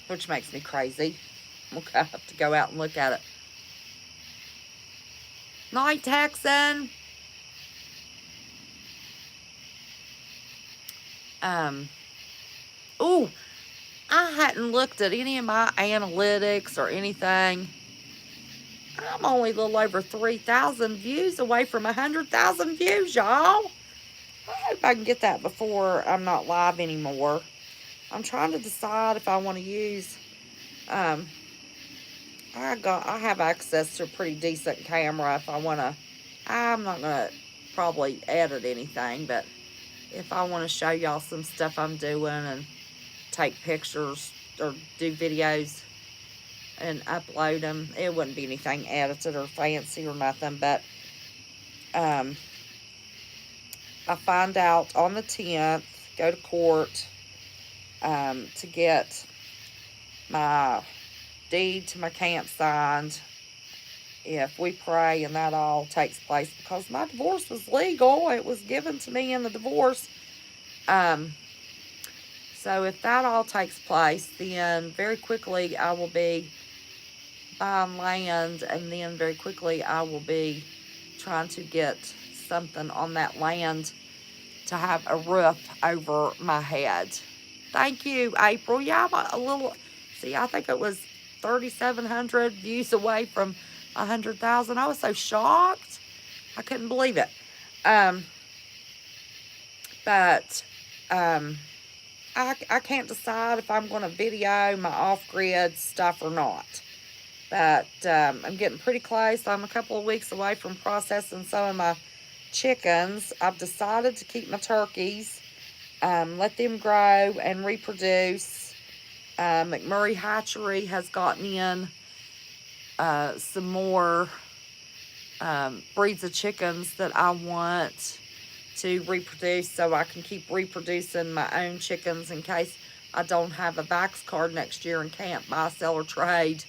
Which makes me crazy. Okay, I have to go out and look at it. Night, Texan. Ooh, I hadn't looked at any of my analytics or anything. I'm only a little over 3,000 views away from 100,000 views, y'all. I hope I can get that before I'm not live anymore. I'm trying to decide if I want to use. I have access to a pretty decent camera. If I want to, I'm not gonna probably edit anything, but if I want to show y'all some stuff I'm doing and take pictures or do videos and upload them, it wouldn't be anything edited or fancy or nothing. But I find out on the 10th, go to court to get my deed to my camp signed if we pray and that all takes place, because my divorce was legal. It was given to me in the divorce. So if that all takes place, then very quickly I will be buying land, and then very quickly I will be trying to get something on that land to have a roof over my head. Thank you, April. Yeah, I'm a little, see, I think it was 3,700 views away from 100,000. I was so shocked. I couldn't believe it. But I can't decide if I'm going to video my off-grid stuff or not. But I'm getting pretty close. I'm a couple of weeks away from processing some of my chickens. I've decided to keep my turkeys, let them grow and reproduce. McMurray Hatchery has gotten in some more breeds of chickens that I want to reproduce, so I can keep reproducing my own chickens in case I don't have a vax card next year and can't buy, sell, or trade.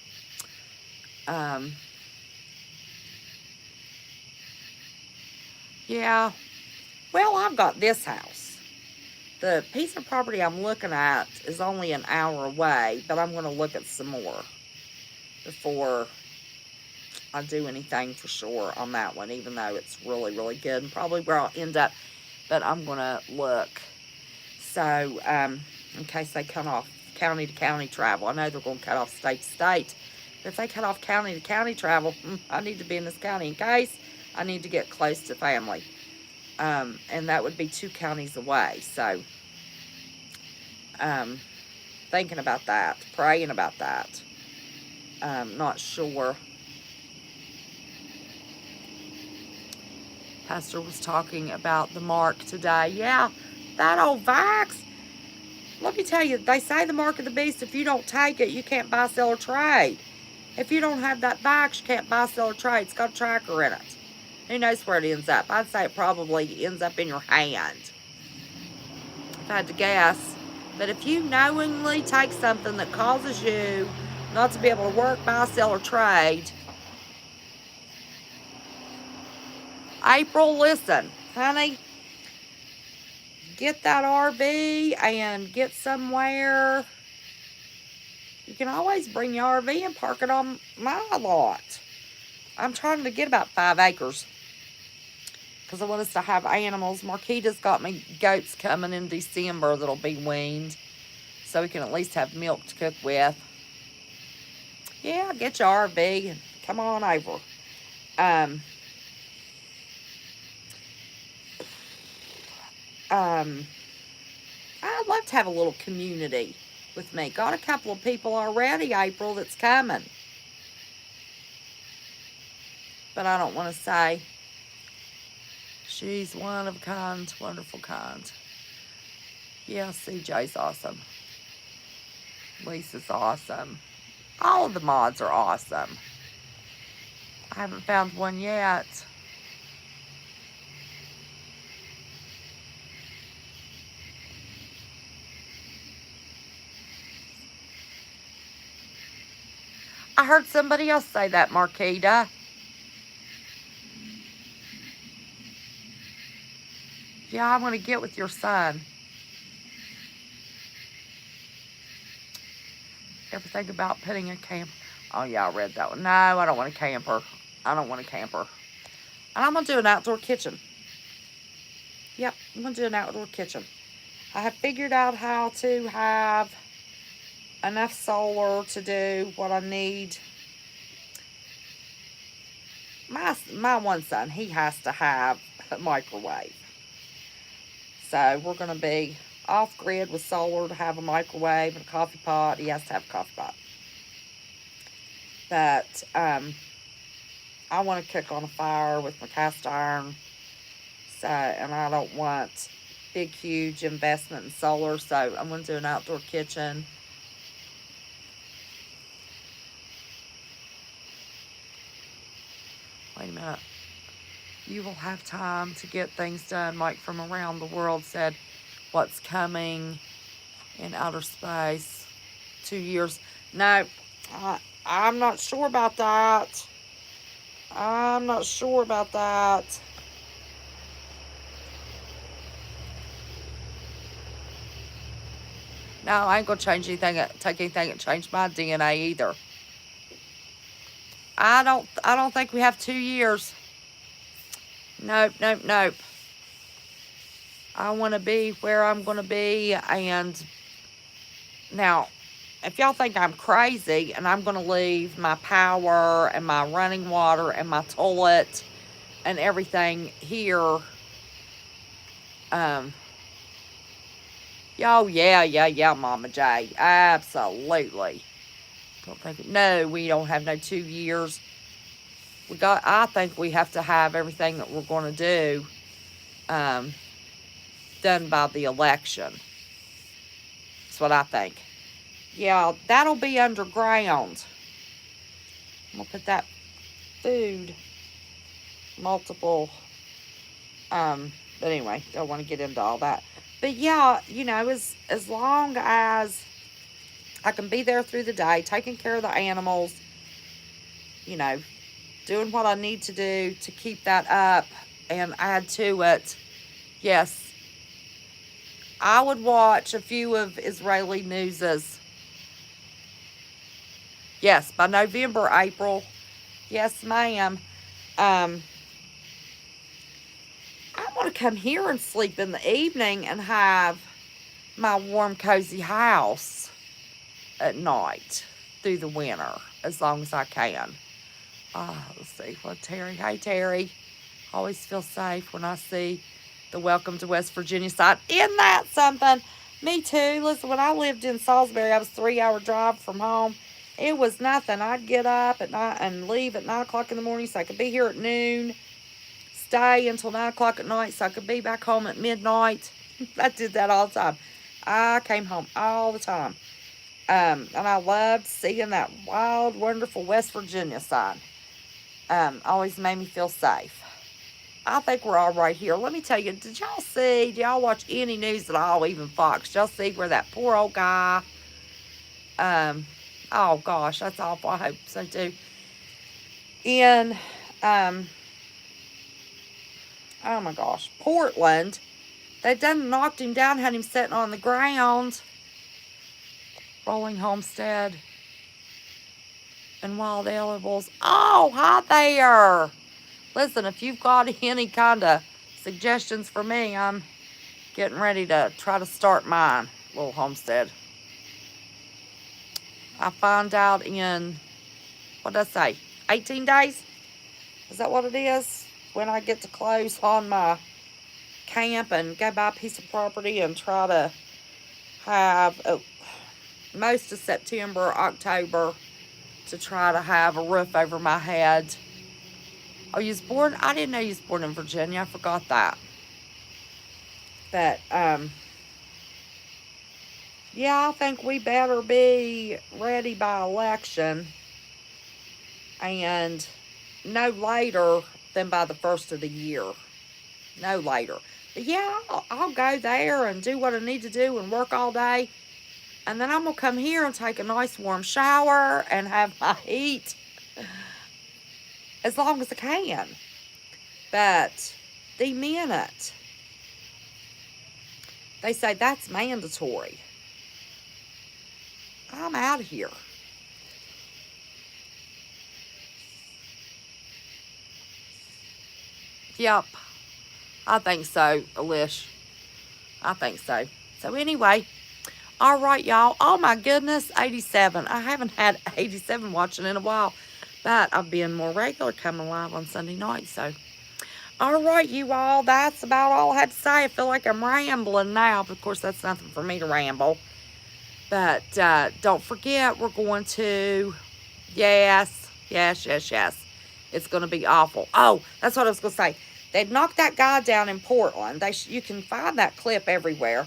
Yeah, well, I've got this house. The piece of property I'm looking at is only an hour away, but I'm going to look at some more before I do anything for sure on that one, even though it's really, really good and probably where I'll end up. But I'm going to look. So, in case they cut off county to county travel. I know they're going to cut off state to state. But if they cut off county to county travel, I need to be in this county in case I need to get close to family. And that would be 2 counties away. So, thinking about that, praying about that. Not sure. Pastor was talking about the mark today. Yeah, that old vax. Let me tell you, they say the mark of the beast, if you don't take it, you can't buy, sell, or trade. If you don't have that vax, you can't buy, sell, or trade. It's got a tracker in it. Who knows where it ends up? I'd say it probably ends up in your hand, if I had to guess. But if you knowingly take something that causes you not to be able to work, buy, sell, or trade, April, listen, honey, get that RV and get somewhere. You can always bring your RV and park it on my lot. I'm trying to get about 5 acres because I want us to have animals. Marquita's got me goats coming in December that'll be weaned, so we can at least have milk to cook with. Yeah, get your RV and come on over. Um, um, I'd love to have a little community with me. Got a couple of people already, April, that's coming. But I don't want to say. She's one of a kind, wonderful kind. Yeah, CJ's awesome. Lisa's awesome. All of the mods are awesome. I haven't found one yet. I heard somebody else say that, Marquita. Yeah, I want to get with your son. Everything about putting a camp. Oh, yeah, I read that one. No, I don't want a camper. I don't want a camper. And I'm going to do an outdoor kitchen. Yep, I'm going to do an outdoor kitchen. I have figured out how to have enough solar to do what I need. My one son, he has to have a microwave. So we're going to be off grid with solar to have a microwave and a coffee pot. He has to have a coffee pot. But I want to cook on a fire with my cast iron. So, and I don't want big, huge investment in solar. So I'm going to do an outdoor kitchen. Wait a minute. You will have time to get things done. Mike from around the world said, what's coming in outer space? 2 years. No, I'm not sure about that. I'm not sure about that. No, I ain't gonna change anything, take anything and change my DNA either. I don't think we have 2 years. Nope, nope, nope. I wanna be where I'm gonna be, and now if y'all think I'm crazy and I'm gonna leave my power and my running water and my toilet and everything here, um, oh yeah, Mama J, absolutely. Don't think no, we don't have no 2 years. I think we have to have everything that we're going to do um, done by the election. That's what I think. Yeah, that'll be underground. I'm gonna put that food multiple. But anyway, don't want to get into all that. But yeah, as long as I can be there through the day, taking care of the animals, you know, doing what I need to do to keep that up and add to it. Yes, I would watch a few of Israeli newses. Yes, by November, April. Yes, ma'am. Um, I want to come here and sleep in the evening and have my warm, cozy house at night through the winter as long as I can. Let's see. Well, Terry. Hey, Terry. Always feel safe when I see the Welcome to West Virginia sign. Isn't that something? Me too. Listen, when I lived in Salisbury, I was 3 hour drive from home. It was nothing. I'd get up at night and leave at 9 o'clock in the morning so I could be here at noon. Stay until 9 o'clock at night so I could be back home at midnight. I did that all the time. I came home all the time. And I loved seeing that wild, wonderful West Virginia sign. Always made me feel safe. I think we're all right here. Let me tell you, did y'all watch any news at all, even Fox? Did y'all see where that poor old guy, oh gosh, that's awful. I hope so too. In, oh my gosh, Portland, they done knocked him down, had him sitting on the ground. Rolling Homestead and wild edibles. Oh, hi there. Listen, if you've got any kind of suggestions for me, I'm getting ready to try to start mine little homestead. I find out in what did I say? 18 days? Is that what it is? When I get to close on my camp and go buy a piece of property and try to have most of September, October to try to have a roof over my head. Oh, you was born? I didn't know you was born in Virginia. I forgot that. But, yeah, I think we better be ready by election and no later than by the first of the year. No later. But yeah, I'll go there and do what I need to do and work all day. And then I'm going to come here and take a nice warm shower and have my heat as long as I can. But the minute they say that's mandatory, I'm out of here. Yep, I think so, Alish. I think so. So anyway, all right, y'all. Oh my goodness, 87. I haven't had 87 watching in a while, but I've been more regular coming live on Sunday night. So, all right, you all. That's about all I had to say. I feel like I'm rambling now, but of course that's nothing for me to ramble. But don't forget, we're going to, yes. It's going to be awful. Oh, that's what I was going to say. They'd knocked that guy down in Portland. You can find that clip everywhere.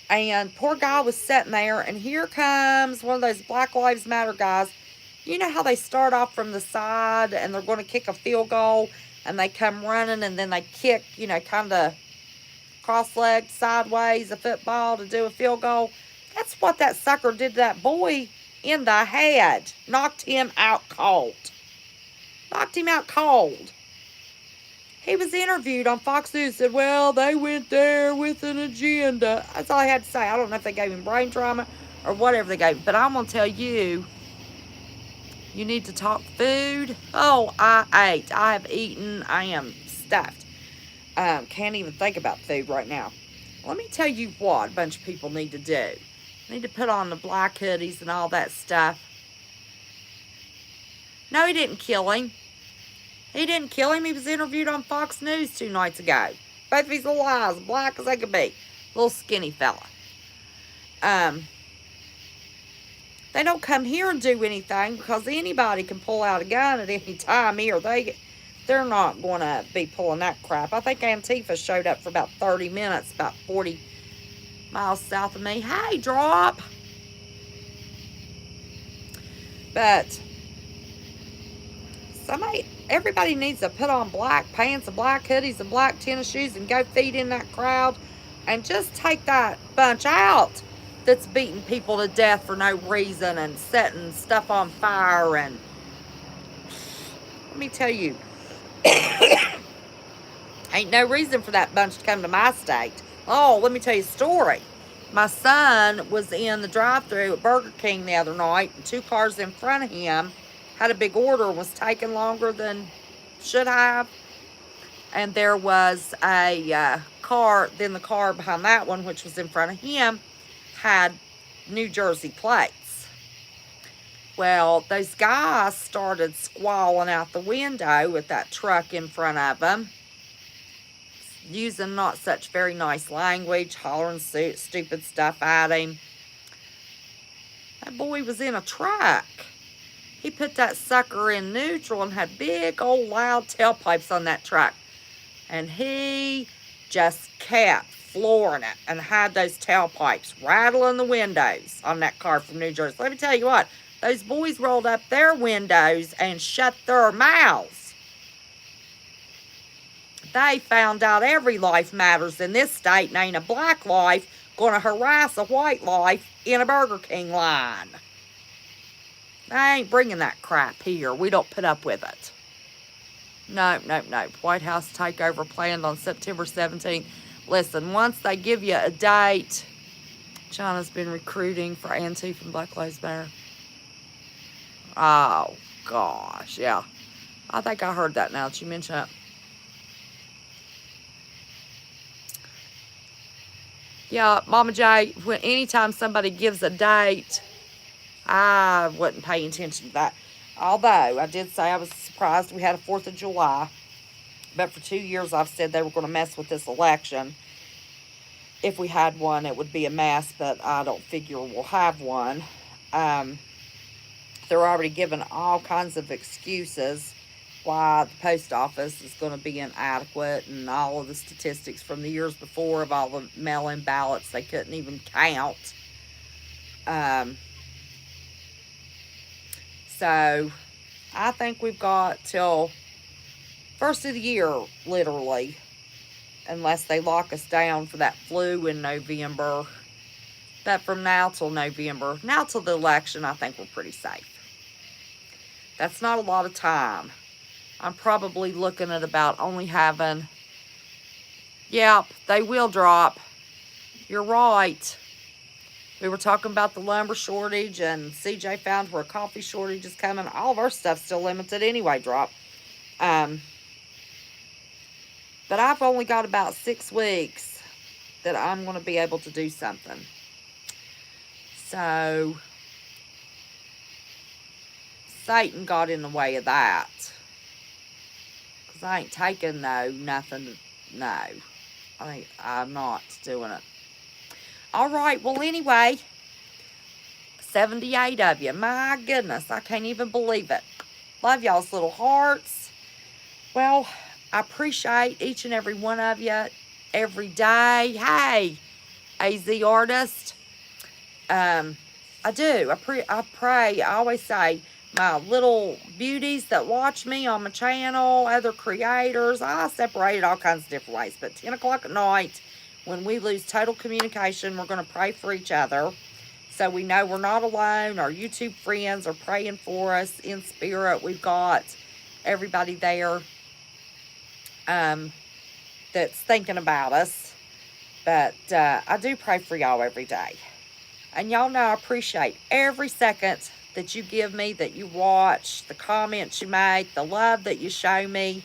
And poor guy was sitting there, and here comes one of those Black Lives Matter guys. You know how they start off from the side, and they're going to kick a field goal, and they come running, and then they kick, kind of cross-legged sideways a football to do a field goal. That's what that sucker did to that boy in the head. Knocked him out cold. He was interviewed on Fox News, said, well, they went there with an agenda. That's all I had to say. I don't know if they gave him brain trauma or whatever they gave him. But I'm going to tell you, you need to talk food. Oh, I ate. I have eaten. I am stuffed. Can't even think about food right now. Let me tell you what a bunch of people need to do. Need to put on the black hoodies and all that stuff. No, he didn't kill him. He was interviewed on Fox News 2 nights ago. Both of his little eyes, black as they could be. Little skinny fella. They don't come here and do anything because anybody can pull out a gun at any time here. They're not going to be pulling that crap. I think Antifa showed up for about 30 minutes, about 40 miles south of me. Hey, drop. But everybody needs to put on black pants and black hoodies and black tennis shoes and go feed in that crowd and just take that bunch out that's beating people to death for no reason and setting stuff on fire. And let me tell you, ain't no reason for that bunch to come to my state. Oh, let me tell you a story. My son was in the drive-thru at Burger King the other night, and 2 cars in front of him had a big order and was taking longer than should have. And there was a car, then the car behind that one, which was in front of him, had New Jersey plates. Well, those guys started squalling out the window with that truck in front of them, using not such very nice language, hollering stupid stuff at him. That boy was in a truck. He put that sucker in neutral and had big old loud tailpipes on that truck. And he just kept flooring it and had those tailpipes rattling the windows on that car from New Jersey. Let me tell you what, those boys rolled up their windows and shut their mouths. They found out every life matters in this state, and ain't a black life going to harass a white life in a Burger King line. I ain't bringing that crap here. We don't put up with it. No. White House takeover planned on September 17th. Listen, once they give you a date, China's been recruiting for Antifa and Black Lives Matter. Oh, gosh, yeah. I think I heard that now that you mention it. Yeah, Mama J, anytime somebody gives a date, I wasn't paying attention to that. Although, I did say I was surprised we had a 4th of July. But for 2 years, I've said they were going to mess with this election. If we had one, it would be a mess, but I don't figure we'll have one. Um, they're already giving all kinds of excuses why the post office is going to be inadequate, and all of the statistics from the years before of all the mail-in ballots they couldn't even count. Um, so I think we've got till first of the year, literally, unless they lock us down for that flu in November. But from now till November, now till the election, I think we're pretty safe. That's not a lot of time. I'm probably looking at about only having, yep, they will drop. You're right. We were talking about the lumber shortage, and CJ found where a coffee shortage is coming. All of our stuff's still limited anyway, drop. But I've only got about 6 weeks that I'm going to be able to do something. So Satan got in the way of that. Because I ain't taking nothing. No. I'm not doing it. All right. Well, anyway, 78 of you. My goodness. I can't even believe it. Love y'all's little hearts. Well, I appreciate each and every one of you every day. Hey, AZ artist. I do. I pray. I always say, my little beauties that watch me on my channel, other creators, I separated all kinds of different ways. But 10 o'clock at night, when we lose total communication, we're going to pray for each other. So we know we're not alone. Our YouTube friends are praying for us in spirit. We've got everybody there that's thinking about us. But I do pray for y'all every day. And y'all know I appreciate every second that you give me, that you watch, the comments you make, the love that you show me.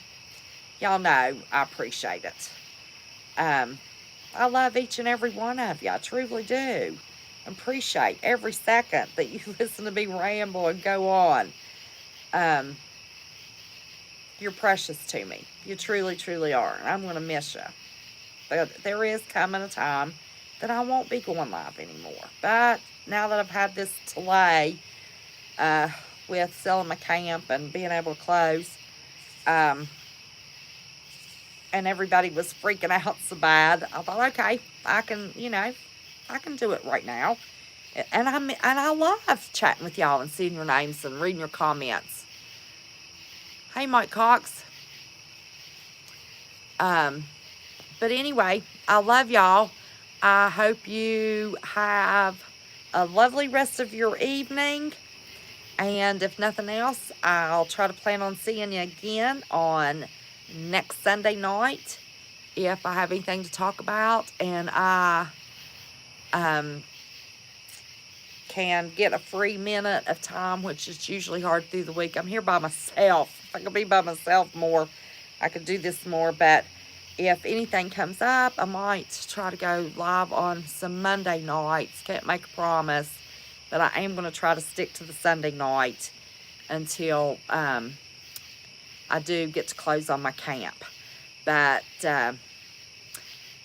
Y'all know I appreciate it. I love each and every one of you. I truly do. Appreciate every second that you listen to me ramble and go on. You're precious to me. You truly, truly are. And I'm going to miss you. But there is coming a time that I won't be going live anymore. But now that I've had this delay with selling my camp and being able to close, and everybody was freaking out so bad, I thought, okay, I can do it right now. And I love chatting with y'all and seeing your names and reading your comments. Hey, Mike Cox. But anyway, I love y'all. I hope you have a lovely rest of your evening. And if nothing else, I'll try to plan on seeing you again on next Sunday night if I have anything to talk about. And I can get a free minute of time, which is usually hard through the week. I'm here by myself. If I could be by myself more, I could do this more. But if anything comes up, I might try to go live on some Monday nights. Can't make a promise, but I am going to try to stick to the Sunday night until I do get to close on my camp. But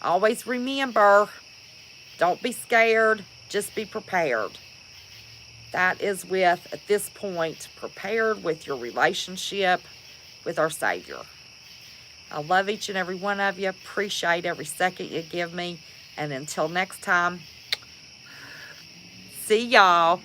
always remember, don't be scared, just be prepared. That is with, at this point, prepared with your relationship with our Savior. I love each and every one of you. Appreciate every second you give me. And until next time, see y'all.